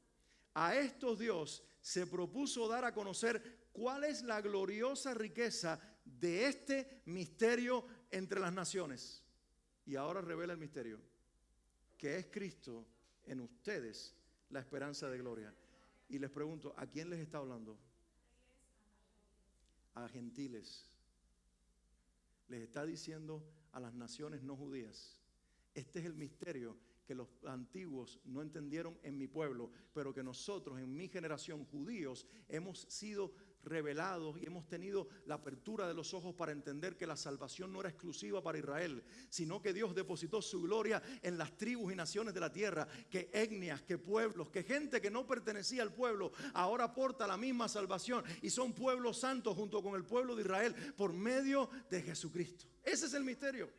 A estos Dios se propuso dar a conocer cuál es la gloriosa riqueza de este misterio entre las naciones. Y ahora revela el misterio, que es Cristo en ustedes, la esperanza de gloria. Y les pregunto, ¿a quién les está hablando? A gentiles. Les está diciendo a las naciones no judías. Este es el misterio que los antiguos no entendieron en mi pueblo, pero que nosotros en mi generación, judíos, hemos sido revelados y hemos tenido la apertura de los ojos para entender que la salvación no era exclusiva para Israel, sino que Dios depositó su gloria en las tribus y naciones de la tierra, que etnias, que pueblos, que gente que no pertenecía al pueblo, ahora aporta la misma salvación y son pueblos santos junto con el pueblo de Israel por medio de Jesucristo. Ese es el misterio.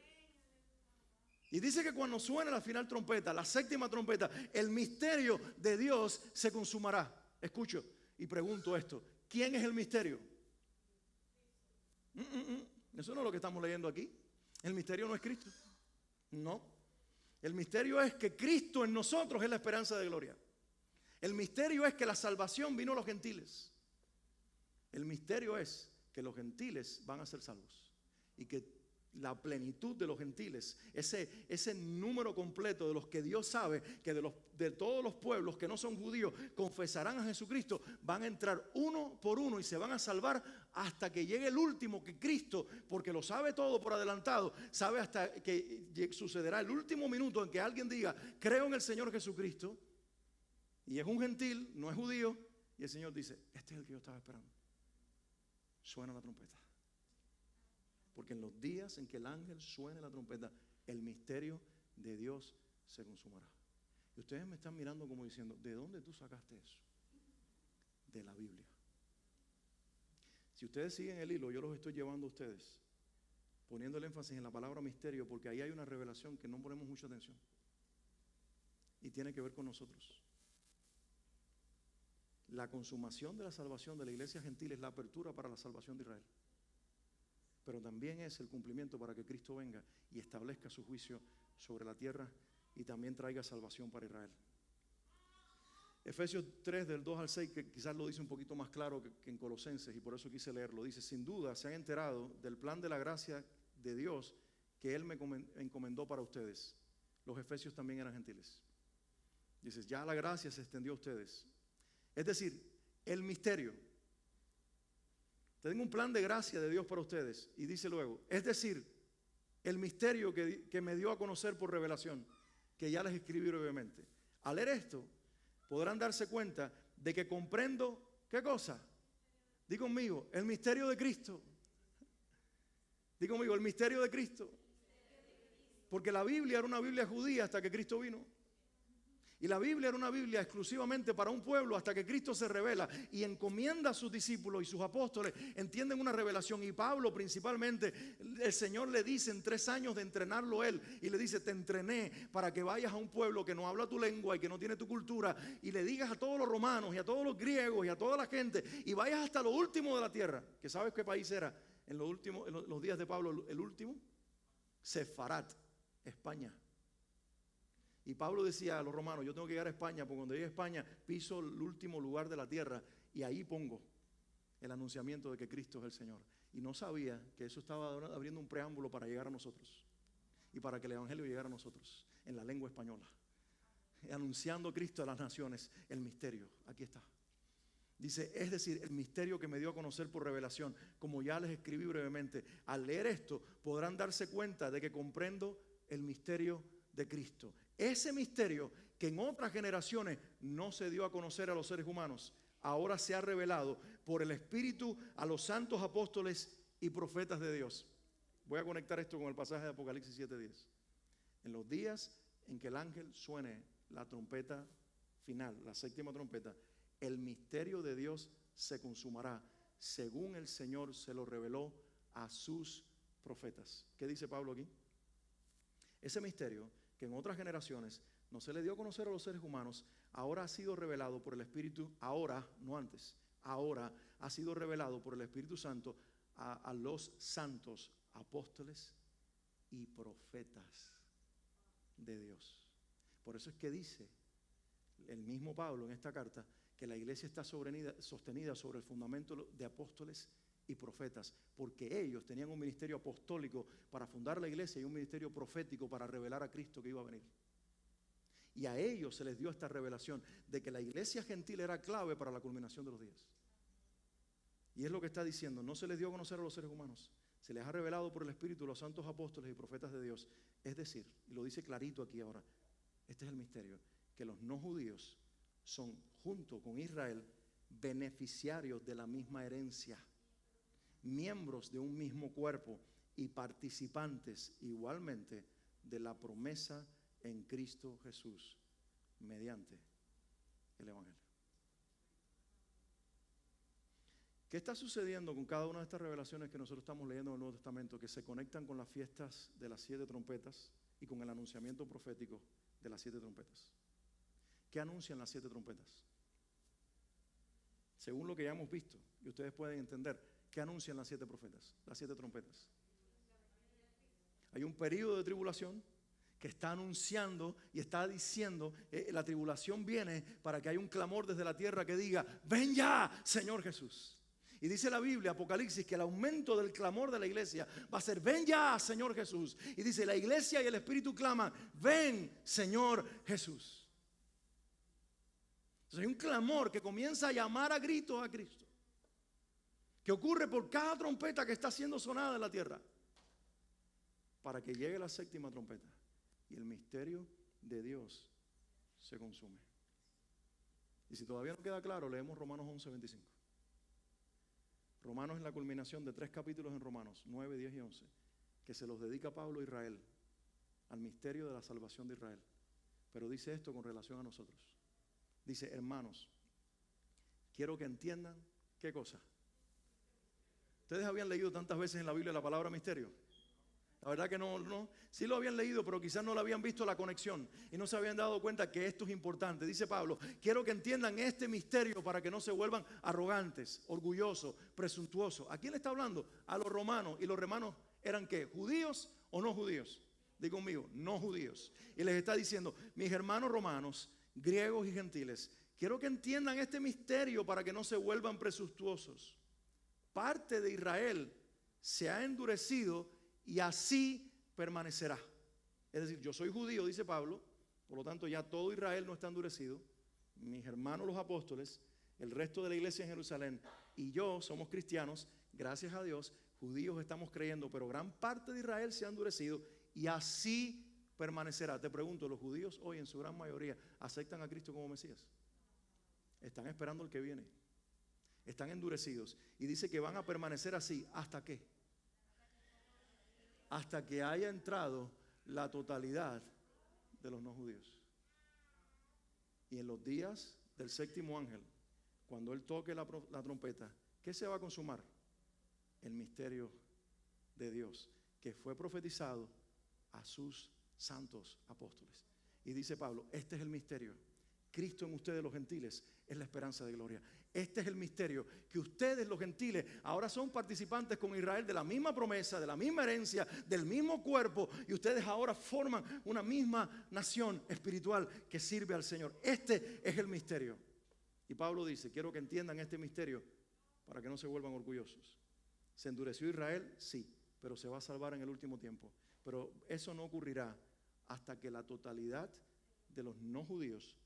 Y dice que cuando suene la final trompeta, la séptima trompeta, el misterio de Dios se consumará. Escucho y pregunto esto, ¿quién es el misterio? Eso no es lo que estamos leyendo aquí. El misterio no es Cristo. No. El misterio es que Cristo en nosotros es la esperanza de gloria. El misterio es que la salvación vino a los gentiles. El misterio es que los gentiles van a ser salvos y que la plenitud de los gentiles, ese número completo de los que Dios sabe que de todos los pueblos que no son judíos confesarán a Jesucristo, van a entrar uno por uno y se van a salvar hasta que llegue el último, que Cristo, porque lo sabe todo por adelantado, sabe hasta que sucederá el último minuto en que alguien diga, creo en el Señor Jesucristo, y es un gentil, no es judío, y el Señor dice, este es el que yo estaba esperando. Suena la trompeta. Porque en los días en que el ángel suene la trompeta, el misterio de Dios se consumará. Y ustedes me están mirando como diciendo, ¿de dónde tú sacaste eso? De la Biblia. Si ustedes siguen el hilo, yo los estoy llevando a ustedes, poniendo el énfasis en la palabra misterio, porque ahí hay una revelación que no ponemos mucha atención. Y tiene que ver con nosotros. La consumación de la salvación de la iglesia gentil es la apertura para la salvación de Israel. pero también es el cumplimiento para que Cristo venga y establezca su juicio sobre la tierra y también traiga salvación para Israel. Efesios 3 del 2 al 6, que quizás lo dice un poquito más claro que en Colosenses, y por eso quise leerlo. Dice: sin duda se han enterado del plan de la gracia de Dios que Él me encomendó para ustedes. Los efesios también eran gentiles. Dice, ya la gracia se extendió a ustedes. Es decir, el misterio. Tengo un plan de gracia de Dios para ustedes. Y dice luego, es decir, el misterio que me dio a conocer por revelación, que ya les escribí brevemente. Al leer esto, podrán darse cuenta de que comprendo, ¿qué cosa? Di conmigo, el misterio de Cristo. Di conmigo, el misterio de Cristo. Porque la Biblia era una Biblia judía hasta que Cristo vino. Y la Biblia era una Biblia exclusivamente para un pueblo hasta que Cristo se revela y encomienda a sus discípulos y sus apóstoles, entienden una revelación. Y Pablo principalmente, el Señor le dice en 3 años de entrenarlo él, y le dice, te entrené para que vayas a un pueblo que no habla tu lengua y que no tiene tu cultura, y le digas a todos los romanos y a todos los griegos y a toda la gente, y vayas hasta lo último de la tierra. ¿Que sabes qué país era en los días de Pablo el último? Sefarat, España. Y Pablo decía a los romanos, yo tengo que llegar a España, porque cuando llegue a España piso el último lugar de la tierra y ahí pongo el anunciamiento de que Cristo es el Señor. Y no sabía que eso estaba abriendo un preámbulo para llegar a nosotros y para que el Evangelio llegara a nosotros en la lengua española, anunciando a Cristo a las naciones, el misterio. Aquí está. Dice, es decir, el misterio que me dio a conocer por revelación, como ya les escribí brevemente. Al leer esto podrán darse cuenta de que comprendo el misterio de Cristo. Ese misterio que en otras generaciones no se dio a conocer a los seres humanos, ahora se ha revelado por el Espíritu a los santos apóstoles y profetas de Dios. Voy a conectar esto con el pasaje de Apocalipsis 7:10. En los días en que el ángel suene la trompeta final, la 7ª trompeta, el misterio de Dios se consumará, según el Señor se lo reveló a sus profetas. ¿Qué dice Pablo aquí? Ese misterio que en otras generaciones no se le dio a conocer a los seres humanos, ahora ha sido revelado por el Espíritu, ahora, no antes, ahora ha sido revelado por el Espíritu Santo a los santos apóstoles y profetas de Dios. Por eso es que dice el mismo Pablo en esta carta que la iglesia está sostenida sobre el fundamento de apóstoles y profetas, porque ellos tenían un ministerio apostólico para fundar la iglesia y un ministerio profético para revelar a Cristo que iba a venir. Y a ellos se les dio esta revelación de que la iglesia gentil era clave para la culminación de los días. Y es lo que está diciendo, no se les dio a conocer a los seres humanos, se les ha revelado por el Espíritu a los santos apóstoles y profetas de Dios. Es decir, y lo dice clarito aquí ahora, este es el misterio, que los no judíos son, junto con Israel, beneficiarios de la misma herencia, miembros de un mismo cuerpo y participantes igualmente de la promesa en Cristo Jesús mediante el Evangelio. ¿Qué está sucediendo con cada una de estas revelaciones que nosotros estamos leyendo en el Nuevo Testamento, que se conectan con las fiestas de las 7 trompetas y con el anunciamiento profético de las 7 trompetas? ¿Qué anuncian las 7 trompetas? Según lo que ya hemos visto, y ustedes pueden entender, ¿qué anuncian las 7 profetas, las 7 trompetas? Hay un periodo de tribulación que está anunciando y está diciendo, la tribulación viene para que haya un clamor desde la tierra que diga, ven ya, Señor Jesús. Y dice la Biblia, Apocalipsis, que el aumento del clamor de la iglesia va a ser, ven ya, Señor Jesús. Y dice, la iglesia y el Espíritu claman, ven, Señor Jesús. Entonces hay un clamor que comienza a llamar a gritos a Cristo, que ocurre por cada trompeta que está siendo sonada en la tierra, para que llegue la 7ª trompeta y el misterio de Dios se consume. Y si todavía no queda claro, leemos Romanos 11:25. Romanos es la culminación de 3 capítulos en Romanos, 9, 10 y 11, que se los dedica Pablo a Israel, al misterio de la salvación de Israel. Pero dice esto con relación a nosotros. Dice, hermanos, quiero que entiendan, ¿qué cosa? Ustedes habían leído tantas veces en la Biblia la palabra misterio. La verdad que no, sí lo habían leído, pero quizás no lo habían visto la conexión y no se habían dado cuenta que esto es importante. Dice Pablo, quiero que entiendan este misterio para que no se vuelvan arrogantes, orgullosos, presuntuosos. ¿A quién le está hablando? A los romanos. ¿Y los romanos eran qué? ¿Judíos o no judíos? Digo conmigo, no judíos. Y les está diciendo, mis hermanos romanos, griegos y gentiles, quiero que entiendan este misterio para que no se vuelvan presuntuosos. Parte de Israel se ha endurecido y así permanecerá. Es decir, yo soy judío, dice Pablo, por lo tanto ya todo Israel no está endurecido. Mis hermanos los apóstoles, el resto de la iglesia en Jerusalén y yo somos cristianos, gracias a Dios, judíos estamos creyendo, pero gran parte de Israel se ha endurecido y así permanecerá. Te pregunto, ¿los judíos hoy en su gran mayoría aceptan a Cristo como Mesías? Están esperando el que viene. Están endurecidos. Y dice que van a permanecer así. ¿Hasta qué? Hasta que haya entrado la totalidad de los no judíos. Y en los días del séptimo ángel, cuando él toque la trompeta, ¿qué se va a consumar? El misterio de Dios, que fue profetizado a sus santos apóstoles. Y dice Pablo, este es el misterio. Cristo en ustedes los gentiles es la esperanza de gloria. Este es el misterio, que ustedes los gentiles ahora son participantes con Israel de la misma promesa, de la misma herencia, del mismo cuerpo, y ustedes ahora forman una misma nación espiritual que sirve al Señor. Este es el misterio. Y Pablo dice, quiero que entiendan este misterio para que no se vuelvan orgullosos. ¿Se endureció Israel? Sí, pero se va a salvar en el último tiempo. Pero eso no ocurrirá hasta que la totalidad de los no judíos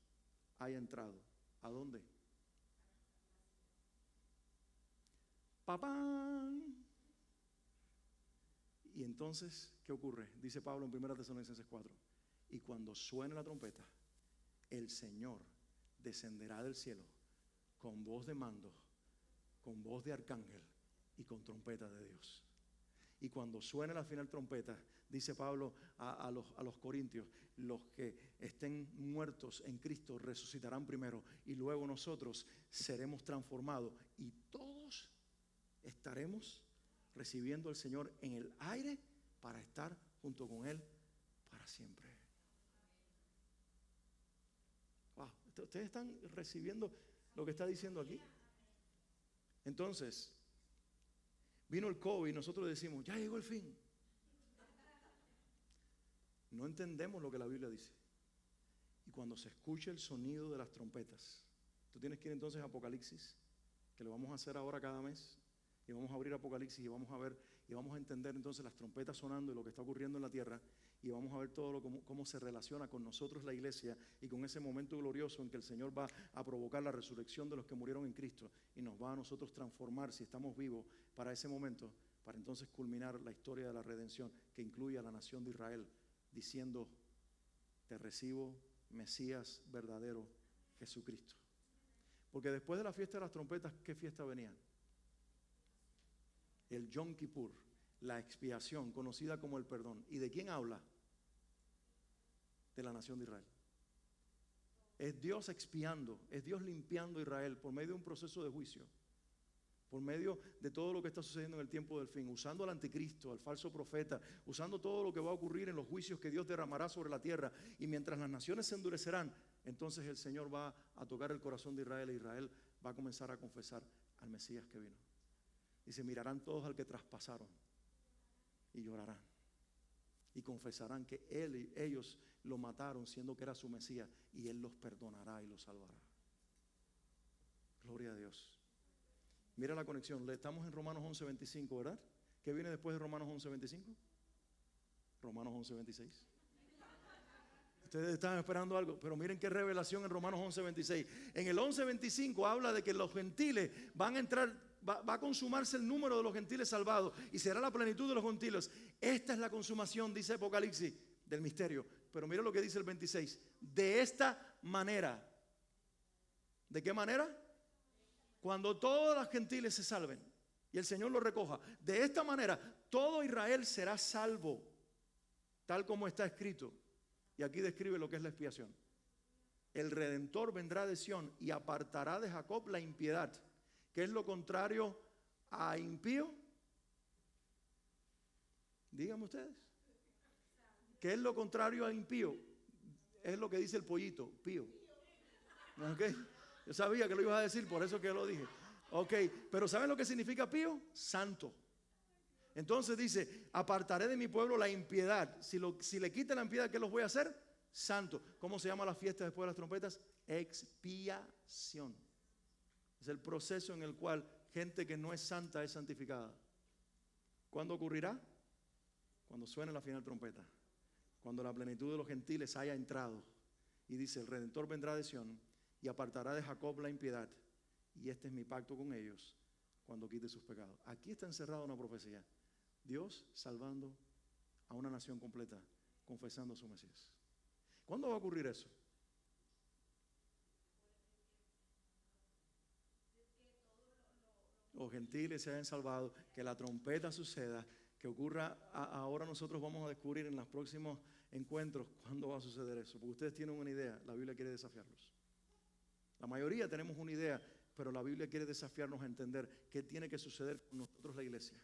haya entrado. ¿A dónde? ¡Papán! Y entonces, ¿qué ocurre? Dice Pablo en 1 Tesalonicenses 4. Y cuando suene la trompeta, el Señor descenderá del cielo con voz de mando, con voz de arcángel y con trompeta de Dios. Y cuando suene la final trompeta, dice Pablo a los corintios, los que estén muertos en Cristo resucitarán primero y luego nosotros seremos transformados y todos estaremos recibiendo al Señor en el aire para estar junto con Él para siempre. Wow, ¿ustedes están recibiendo lo que está diciendo aquí? Entonces, vino el COVID y nosotros decimos, ya llegó el fin. No entendemos lo que la Biblia dice. Y cuando se escuche el sonido de las trompetas, tú tienes que ir entonces a Apocalipsis, que lo vamos a hacer ahora cada mes, y vamos a abrir Apocalipsis y vamos a ver, y vamos a entender entonces las trompetas sonando y lo que está ocurriendo en la tierra, y vamos a ver todo cómo se relaciona con nosotros la iglesia y con ese momento glorioso en que el Señor va a provocar la resurrección de los que murieron en Cristo y nos va a nosotros transformar, si estamos vivos, para ese momento, para entonces culminar la historia de la redención que incluye a la nación de Israel, diciendo, te recibo, Mesías verdadero, Jesucristo. Porque después de la fiesta de las trompetas, ¿qué fiesta venía? El Yom Kippur, la expiación, conocida como el perdón. ¿Y de quién habla? De la nación de Israel. Es Dios expiando, es Dios limpiando a Israel por medio de un proceso de juicio, por medio de todo lo que está sucediendo en el tiempo del fin, usando al anticristo, al falso profeta, usando todo lo que va a ocurrir en los juicios que Dios derramará sobre la tierra. Y mientras las naciones se endurecerán, entonces el Señor va a tocar el corazón de Israel, e Israel va a comenzar a confesar al Mesías que vino. Dice, mirarán todos al que traspasaron y llorarán. Y confesarán que ellos lo mataron siendo que era su Mesías, y Él los perdonará y los salvará. Gloria a Dios. Mira la conexión, estamos en Romanos 11:25, ¿verdad? ¿Qué viene después de Romanos 11:25? Romanos 11:26. Ustedes estaban esperando algo, pero miren qué revelación en Romanos 11:26. En el 11:25 habla de que los gentiles van a entrar, va a consumarse el número de los gentiles salvados y será la plenitud de los gentiles. Esta es la consumación, dice Apocalipsis, del misterio. Pero mira lo que dice el 26. De esta manera. ¿De qué manera? Cuando todos los gentiles se salven y el Señor los recoja. De esta manera, todo Israel será salvo, tal como está escrito. Y aquí describe lo que es la expiación. El Redentor vendrá de Sión y apartará de Jacob la impiedad. ¿Qué es lo contrario a impío? Díganme ustedes. ¿Qué es lo contrario a impío? Es lo que dice el pollito, pío. ¿Ok? Yo sabía que lo ibas a decir, por eso que lo dije. Ok, pero ¿saben lo que significa pío? Santo. Entonces dice, apartaré de mi pueblo la impiedad. Si le quita la impiedad, ¿qué los voy a hacer? Santo. ¿Cómo se llama la fiesta después de las trompetas? Expiación. Es el proceso en el cual gente que no es santa es santificada. ¿Cuándo ocurrirá? Cuando suene la final trompeta. Cuando la plenitud de los gentiles haya entrado. Y dice, el Redentor vendrá de Sión y apartará de Jacob la impiedad. Y este es mi pacto con ellos cuando quite sus pecados. Aquí está encerrada una profecía. Dios salvando a una nación completa, confesando a su Mesías. ¿Cuándo va a ocurrir eso? Los gentiles se hayan salvado, que la trompeta suceda, que ocurra. Ahora nosotros vamos a descubrir en los próximos encuentros cuándo va a suceder eso, porque ustedes tienen una idea, la Biblia quiere desafiarlos. La mayoría tenemos una idea, pero la Biblia quiere desafiarnos a entender qué tiene que suceder con nosotros, la iglesia,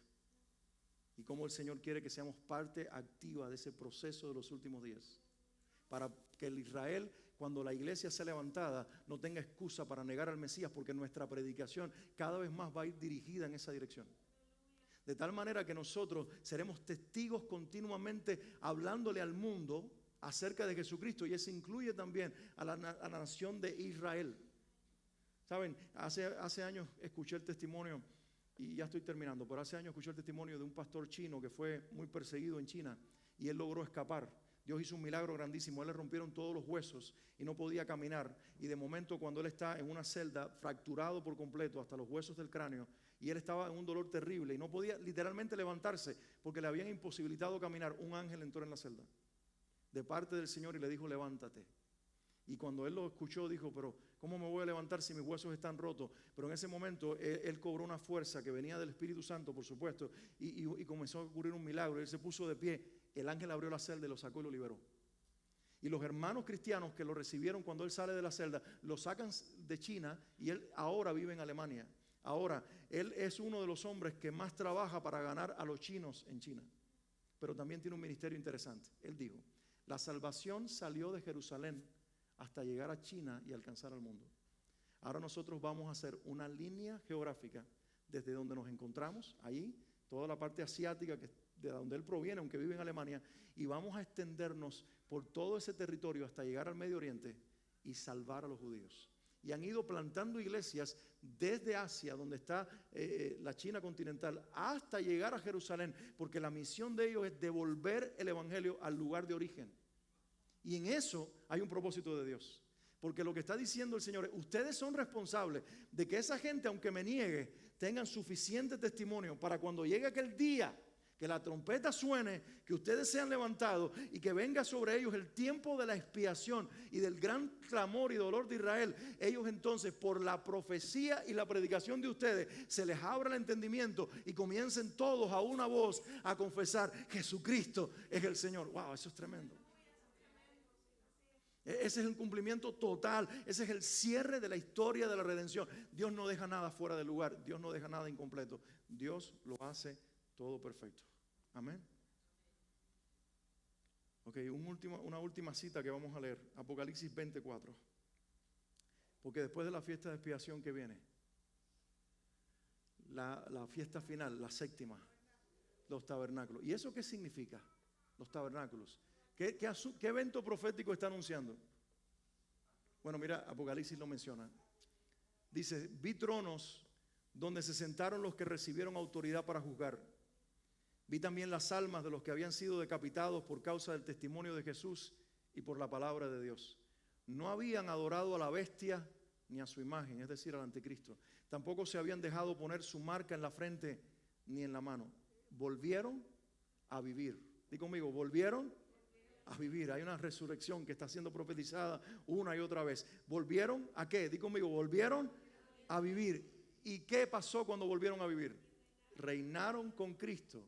y cómo el Señor quiere que seamos parte activa de ese proceso de los últimos días, para que el Israel, cuando la iglesia sea levantada, no tenga excusa para negar al Mesías, porque nuestra predicación cada vez más va a ir dirigida en esa dirección. De tal manera que nosotros seremos testigos continuamente hablándole al mundo acerca de Jesucristo, y eso incluye también a la nación de Israel. Saben, hace años escuché el testimonio, y ya estoy terminando, pero hace años escuché el testimonio de un pastor chino que fue muy perseguido en China y él logró escapar. Dios hizo un milagro grandísimo, a él le rompieron todos los huesos y no podía caminar, y de momento cuando él está en una celda fracturado por completo hasta los huesos del cráneo, y él estaba en un dolor terrible y no podía literalmente levantarse porque le habían imposibilitado caminar, un ángel entró en la celda de parte del Señor y le dijo, levántate. Y cuando él lo escuchó dijo, pero ¿cómo me voy a levantar si mis huesos están rotos? Pero en ese momento él cobró una fuerza que venía del Espíritu Santo, por supuesto, y comenzó a ocurrir un milagro. Él se puso de pie, el ángel abrió la celda y lo sacó y lo liberó. Y los hermanos cristianos que lo recibieron cuando él sale de la celda, lo sacan de China y él ahora vive en Alemania. Ahora, él es uno de los hombres que más trabaja para ganar a los chinos en China. Pero también tiene un ministerio interesante. Él dijo, la salvación salió de Jerusalén hasta llegar a China y alcanzar al mundo. Ahora nosotros vamos a hacer una línea geográfica desde donde nos encontramos, ahí, toda la parte asiática, que de donde él proviene, aunque vive en Alemania, y vamos a extendernos por todo ese territorio hasta llegar al Medio Oriente y salvar a los judíos. Y han ido plantando iglesias desde Asia, donde está la China continental, hasta llegar a Jerusalén, porque la misión de ellos es devolver el evangelio al lugar de origen. Y en eso hay un propósito de Dios. Porque lo que está diciendo el Señor es, ustedes son responsables de que esa gente, aunque me niegue, tengan suficiente testimonio para cuando llegue aquel día, que la trompeta suene, que ustedes sean levantados y que venga sobre ellos el tiempo de la expiación y del gran clamor y dolor de Israel. Ellos entonces, por la profecía y la predicación de ustedes, se les abra el entendimiento y comiencen todos a una voz a confesar, Jesucristo es el Señor. Wow, eso es tremendo. Ese es el cumplimiento total, ese es el cierre de la historia de la redención. Dios no deja nada fuera de lugar, Dios no deja nada incompleto, Dios lo hace todo perfecto. Amén. Ok, una última cita que vamos a leer, Apocalipsis 24. Porque después de la fiesta de expiación que viene, la fiesta final, la séptima, los tabernáculos. ¿Y eso qué significa? Los tabernáculos. ¿Qué evento profético está anunciando? Bueno, mira, Apocalipsis lo menciona. Dice, vi tronos donde se sentaron los que recibieron autoridad para juzgar. Vi también las almas de los que habían sido decapitados por causa del testimonio de Jesús y por la palabra de Dios. No habían adorado a la bestia ni a su imagen, es decir, al anticristo. Tampoco se habían dejado poner su marca en la frente ni en la mano. Volvieron a vivir. Dí conmigo, volvieron a vivir. Hay una resurrección que está siendo profetizada una y otra vez. ¿Volvieron a qué? Dí conmigo, volvieron a vivir. ¿Y qué pasó cuando volvieron a vivir? Reinaron con Cristo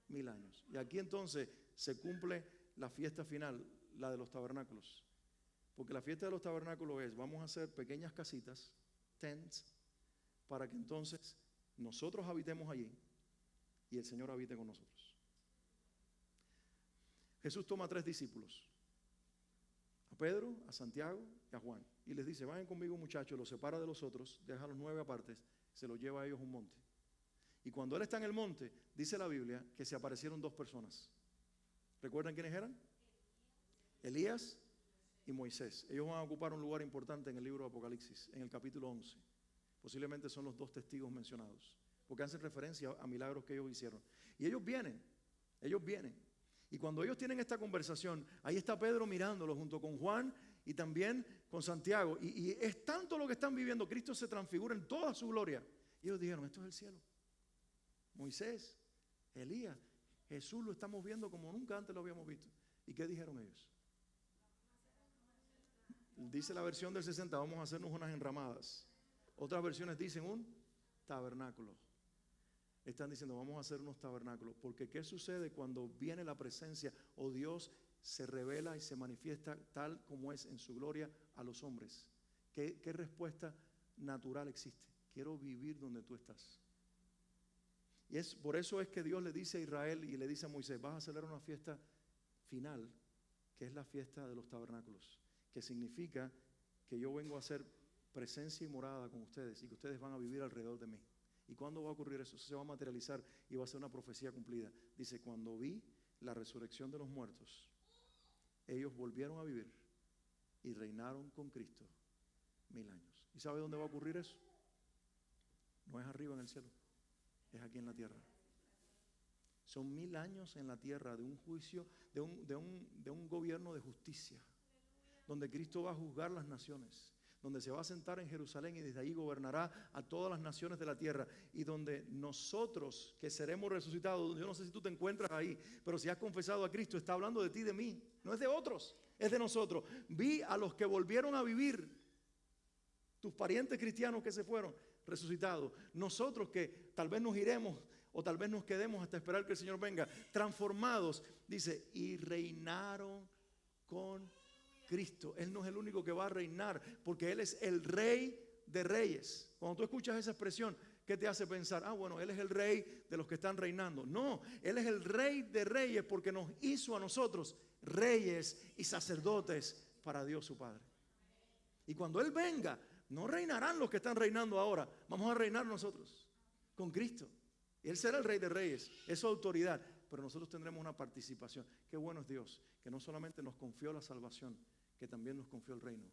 1000 años. Y aquí entonces se cumple la fiesta final, la de los tabernáculos. Porque la fiesta de los tabernáculos es, vamos a hacer pequeñas casitas, tents, para que entonces nosotros habitemos allí y el Señor habite con nosotros. Jesús toma 3 discípulos, a Pedro, a Santiago y a Juan, y les dice, vayan conmigo muchachos, los separa de los otros, deja a los 9 apartes, se los lleva a ellos a un monte. Y cuando él está en el monte, dice la Biblia que se aparecieron 2 personas. ¿Recuerdan quiénes eran? Elías y Moisés. Ellos van a ocupar un lugar importante en el libro de Apocalipsis, en el capítulo 11. Posiblemente son los 2 testigos mencionados, porque hacen referencia a milagros que ellos hicieron. Y ellos vienen. Y cuando ellos tienen esta conversación, ahí está Pedro mirándolo junto con Juan y también con Santiago. Y es tanto lo que están viviendo. Cristo se transfigura en toda su gloria. Y ellos dijeron, esto es el cielo. Moisés, Elías, Jesús lo estamos viendo como nunca antes lo habíamos visto. ¿Y qué dijeron ellos? Dice la versión del 60, vamos a hacernos unas enramadas. Otras versiones dicen un tabernáculo. Están diciendo, vamos a hacer unos tabernáculos. Porque ¿qué sucede cuando viene la presencia o Dios se revela y se manifiesta tal como es en su gloria a los hombres? ¿Qué respuesta natural existe? Quiero vivir donde tú estás. Y por eso es que Dios le dice a Israel y le dice a Moisés, vas a celebrar una fiesta final, que es la fiesta de los tabernáculos, que significa que yo vengo a hacer presencia y morada con ustedes y que ustedes van a vivir alrededor de mí. ¿Y cuándo va a ocurrir eso? Eso se va a materializar y va a ser una profecía cumplida. Dice, cuando vi la resurrección de los muertos, ellos volvieron a vivir y reinaron con Cristo 1000 años. ¿Y sabe dónde va a ocurrir eso? No es arriba en el cielo, es aquí en la tierra. Son 1000 años en la tierra de un juicio, de un gobierno de justicia, donde Cristo va a juzgar las naciones, donde se va a sentar en Jerusalén y desde ahí gobernará a todas las naciones de la tierra, y donde nosotros que seremos resucitados, yo no sé si tú te encuentras ahí, pero si has confesado a Cristo, está hablando de ti y de mí, no es de otros, es de nosotros. Vi a los que volvieron a vivir, tus parientes cristianos que se fueron, resucitados. Nosotros que tal vez nos iremos o tal vez nos quedemos hasta esperar que el Señor venga, transformados, dice, y reinaron con Cristo. Él no es el único que va a reinar, porque Él es el Rey de Reyes. Cuando tú escuchas esa expresión, ¿qué te hace pensar? Ah, bueno, Él es el Rey de los que están reinando. No, Él es el Rey de Reyes porque nos hizo a nosotros reyes y sacerdotes para Dios su Padre. Y cuando Él venga, no reinarán los que están reinando ahora, vamos a reinar nosotros con Cristo. Y Él será el Rey de Reyes, es su autoridad, pero nosotros tendremos una participación. Qué bueno es Dios, que no solamente nos confió la salvación, que también nos confió el reino.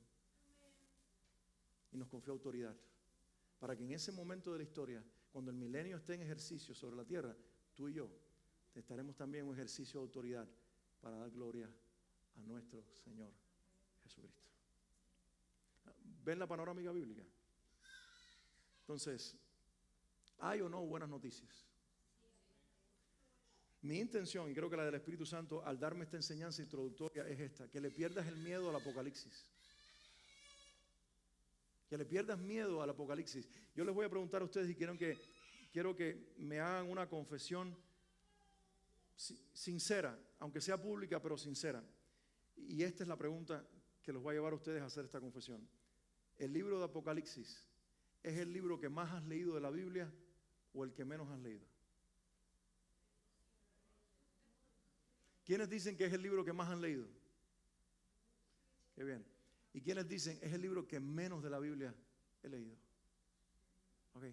Y nos confió autoridad. Para que en ese momento de la historia, cuando el milenio esté en ejercicio sobre la tierra, tú y yo estaremos también en un ejercicio de autoridad para dar gloria a nuestro Señor Jesucristo. ¿Ven la panorámica bíblica? Entonces, ¿hay o no buenas noticias? Mi intención, y creo que la del Espíritu Santo, al darme esta enseñanza introductoria, es esta: que le pierdas el miedo al Apocalipsis. Que le pierdas miedo al Apocalipsis. Yo les voy a preguntar a ustedes y quiero que me hagan una confesión sincera, aunque sea pública, pero sincera. Y esta es la pregunta que los va a llevar a ustedes a hacer esta confesión. ¿El libro de Apocalipsis es el libro que más has leído de la Biblia o el que menos has leído? ¿Quiénes dicen que es el libro que más han leído? Qué bien. ¿Y quiénes dicen es el libro que menos de la Biblia he leído? Ok.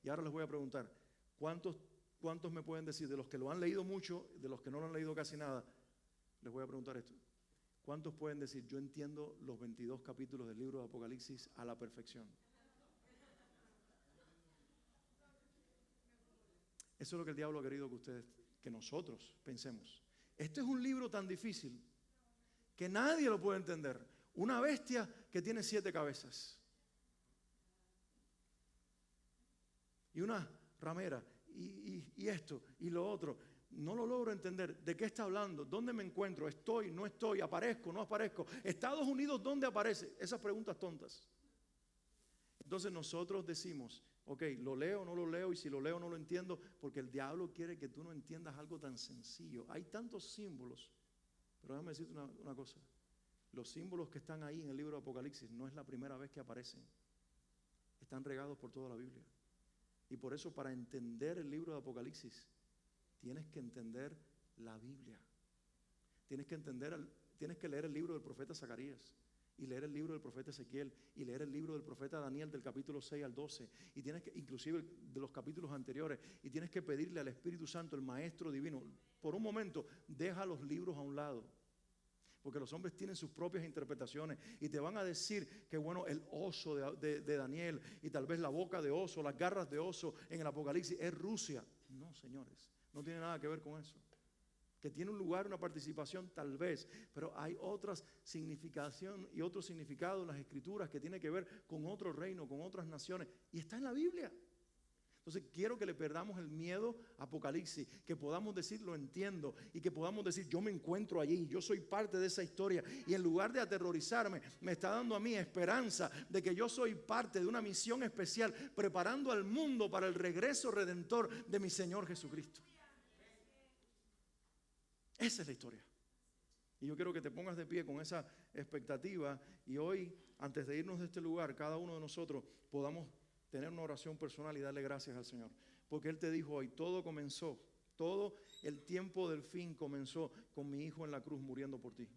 Y ahora les voy a preguntar, ¿cuántos me pueden decir, de los que lo han leído mucho, de los que no lo han leído casi nada? Les voy a preguntar esto. ¿Cuántos pueden decir, yo entiendo los 22 capítulos del libro de Apocalipsis a la perfección? Eso es lo que el diablo ha querido que nosotros pensemos. Este es un libro tan difícil que nadie lo puede entender. Una bestia que tiene 7 cabezas. Y una ramera. Y esto y lo otro. No lo logro entender. ¿De qué está hablando? ¿Dónde me encuentro? ¿Estoy? ¿No estoy? ¿Aparezco? ¿No aparezco? ¿Estados Unidos dónde aparece? Esas preguntas tontas. Entonces nosotros decimos, ok, ¿lo leo o no lo leo? Y si lo leo no lo entiendo, porque el diablo quiere que tú no entiendas algo tan sencillo. Hay tantos símbolos, pero déjame decirte una cosa. Los símbolos que están ahí en el libro de Apocalipsis no es la primera vez que aparecen. Están regados por toda la Biblia. Y por eso, para entender el libro de Apocalipsis, tienes que entender la Biblia. Tienes que tienes que leer el libro del profeta Zacarías, y leer el libro del profeta Ezequiel, y leer el libro del profeta Daniel del capítulo 6 al 12, y tienes que, inclusive de los capítulos anteriores, y tienes que pedirle al Espíritu Santo, el Maestro Divino, por un momento, deja los libros a un lado. Porque los hombres tienen sus propias interpretaciones y te van a decir que bueno, el oso de Daniel y tal vez la boca de oso, las garras de oso en el Apocalipsis es Rusia. No, señores, no tiene nada que ver con eso. Que tiene un lugar, una participación tal vez, pero hay otras significación y otro significado en las Escrituras que tiene que ver con otro reino, con otras naciones, y está en la Biblia. Entonces quiero que le perdamos el miedo a Apocalipsis, que podamos decir lo entiendo y que podamos decir yo me encuentro allí, yo soy parte de esa historia, y en lugar de aterrorizarme me está dando a mí esperanza de que yo soy parte de una misión especial preparando al mundo para el regreso redentor de mi Señor Jesucristo. Esa es la historia. Y yo quiero que te pongas de pie con esa expectativa, y hoy, antes de irnos de este lugar, cada uno de nosotros podamos tener una oración personal y darle gracias al Señor. Porque Él te dijo hoy, todo comenzó, todo el tiempo del fin comenzó con mi Hijo en la cruz muriendo por ti.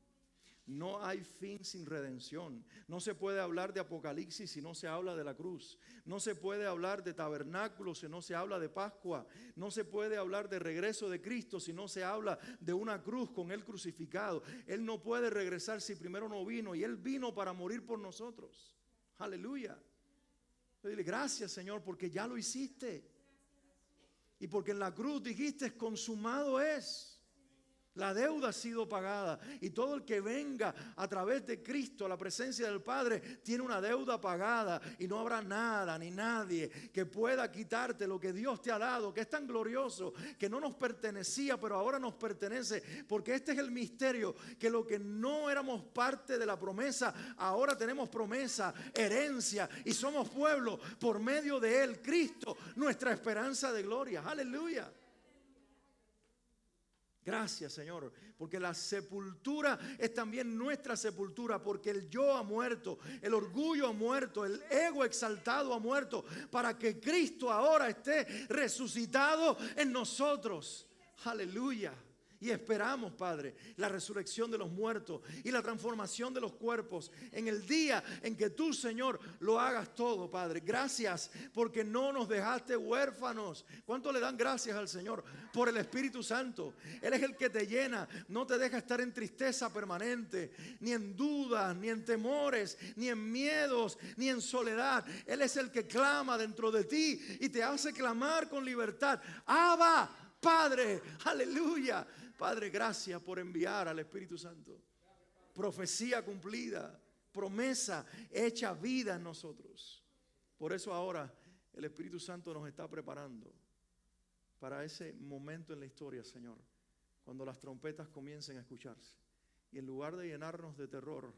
No hay fin sin redención. No se puede hablar de Apocalipsis si no se habla de la cruz. No se puede hablar de tabernáculo si no se habla de Pascua. No se puede hablar de regreso de Cristo si no se habla de una cruz con Él crucificado. Él no puede regresar si primero no vino, y Él vino para morir por nosotros. Aleluya. Dile gracias, Señor, porque ya lo hiciste. Y porque en la cruz dijiste consumado es. La deuda ha sido pagada, y todo el que venga a través de Cristo a la presencia del Padre tiene una deuda pagada, y no habrá nada ni nadie que pueda quitarte lo que Dios te ha dado, que es tan glorioso, que no nos pertenecía pero ahora nos pertenece, porque este es el misterio, que lo que no éramos parte de la promesa, ahora tenemos promesa, herencia, y somos pueblo por medio de Él, Cristo, nuestra esperanza de gloria. Aleluya. Gracias, Señor, porque la sepultura es también nuestra sepultura, porque el yo ha muerto, el orgullo ha muerto, el ego exaltado ha muerto, para que Cristo ahora esté resucitado en nosotros. Aleluya. Y esperamos, Padre, la resurrección de los muertos y la transformación de los cuerpos en el día en que tú, Señor, lo hagas todo, Padre. Gracias porque no nos dejaste huérfanos. ¿Cuánto le dan gracias al Señor por el Espíritu Santo? Él es el que te llena, no te deja estar en tristeza permanente, ni en dudas, ni en temores, ni en miedos, ni en soledad. Él es el que clama dentro de ti y te hace clamar con libertad. Abba, Padre, aleluya. Padre, gracias por enviar al Espíritu Santo. Profecía cumplida, promesa hecha vida en nosotros. Por eso ahora el Espíritu Santo nos está preparando para ese momento en la historia, Señor, cuando las trompetas comiencen a escucharse. Y en lugar de llenarnos de terror,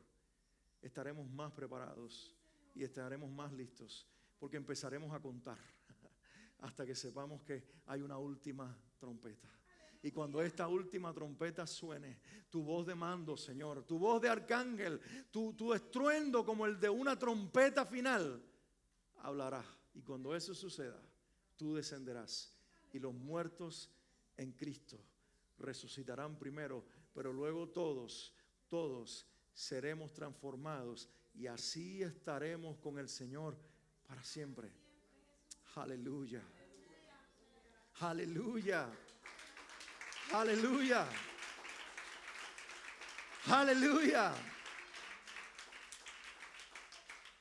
estaremos más preparados y estaremos más listos, porque empezaremos a contar hasta que sepamos que hay una última trompeta. Y cuando esta última trompeta suene, tu voz de mando, Señor, tu voz de arcángel, tu estruendo como el de una trompeta final, hablará. Y cuando eso suceda, tú descenderás. Y los muertos en Cristo resucitarán primero, pero luego todos seremos transformados. Y así estaremos con el Señor para siempre. Aleluya. Aleluya. Aleluya. Aleluya.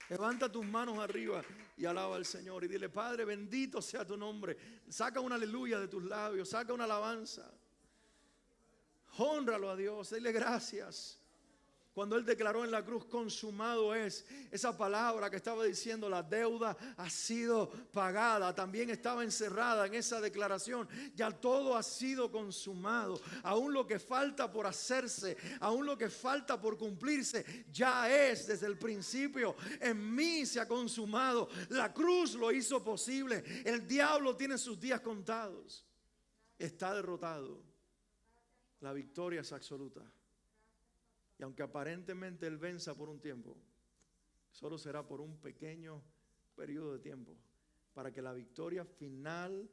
Levanta tus manos arriba y alaba al Señor y dile: Padre, bendito sea tu nombre. Saca un aleluya de tus labios, saca una alabanza. Hónralo a Dios, dile gracias. Cuando Él declaró en la cruz, consumado es, esa palabra que estaba diciendo, la deuda ha sido pagada, también estaba encerrada en esa declaración. Ya todo ha sido consumado. Aún lo que falta por hacerse, aún lo que falta por cumplirse, ya es desde el principio. En mí se ha consumado. La cruz lo hizo posible. El diablo tiene sus días contados. Está derrotado. La victoria es absoluta. Y aunque aparentemente Él venza por un tiempo, solo será por un pequeño periodo de tiempo, para que la victoria final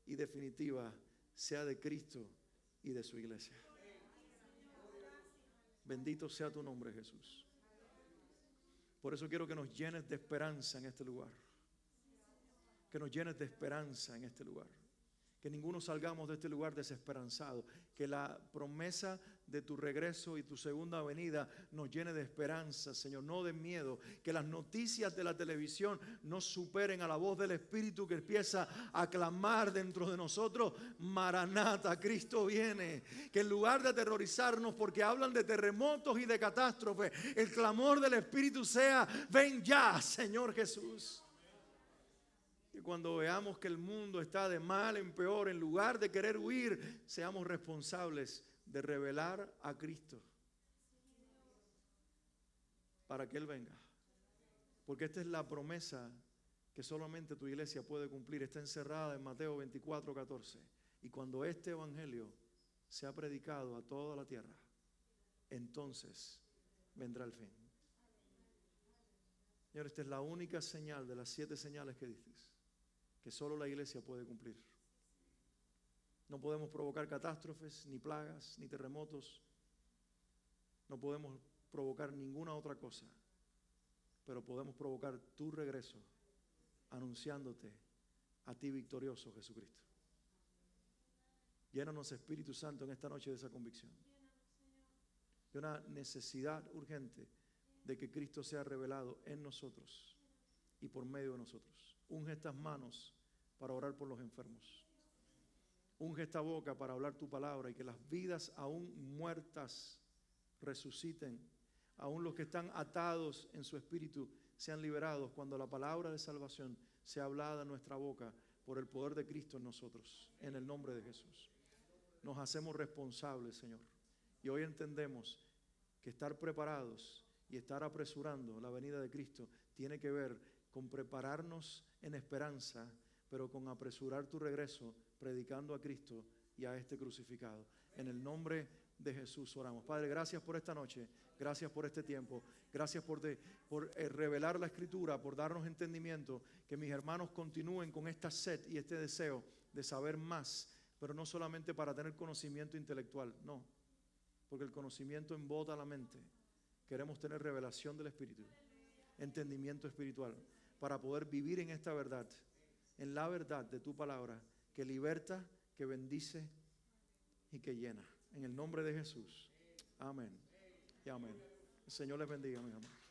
y definitiva sea de Cristo y de su iglesia. Bendito sea tu nombre, Jesús. Por eso quiero que nos llenes de esperanza en este lugar. Que nos llenes de esperanza en este lugar. Que ninguno salgamos de este lugar desesperanzado. Que la promesa de tu regreso y tu segunda venida nos llene de esperanza, Señor, no de miedo. Que las noticias de la televisión no superen a la voz del Espíritu que empieza a clamar dentro de nosotros: Maranata, Cristo viene. Que en lugar de aterrorizarnos porque hablan de terremotos y de catástrofes, el clamor del Espíritu sea: ven ya, Señor Jesús. Que cuando veamos que el mundo está de mal en peor, en lugar de querer huir, seamos responsables de revelar a Cristo para que Él venga. Porque esta es la promesa que solamente tu iglesia puede cumplir. Está encerrada en Mateo 24:14. Y cuando este evangelio sea predicado a toda la tierra, entonces vendrá el fin. Señor, esta es la única señal de las 7 señales que dices que solo la iglesia puede cumplir. No podemos provocar catástrofes, ni plagas, ni terremotos. No podemos provocar ninguna otra cosa, pero podemos provocar tu regreso, anunciándote a ti victorioso, Jesucristo. Llénanos, Espíritu Santo, en esta noche de esa convicción. De una necesidad urgente de que Cristo sea revelado en nosotros y por medio de nosotros. Unge estas manos para orar por los enfermos. Unge esta boca para hablar tu palabra y que las vidas aún muertas resuciten. Aún los que están atados en su espíritu sean liberados cuando la palabra de salvación sea hablada en nuestra boca por el poder de Cristo en nosotros. En el nombre de Jesús. Nos hacemos responsables, Señor. Y hoy entendemos que estar preparados y estar apresurando la venida de Cristo tiene que ver con prepararnos en esperanza, pero con apresurar tu regreso, predicando a Cristo y a este crucificado. En el nombre de Jesús oramos. Padre, gracias por esta noche, gracias por este tiempo, gracias por revelar la Escritura, por darnos entendimiento, que mis hermanos continúen con esta sed y este deseo de saber más, pero no solamente para tener conocimiento intelectual, no, porque el conocimiento embota la mente. Queremos tener revelación del Espíritu, entendimiento espiritual, para poder vivir en esta verdad, en la verdad de tu palabra, que liberta, que bendice y que llena. En el nombre de Jesús. Amén y amén. El Señor les bendiga, mis hermanos.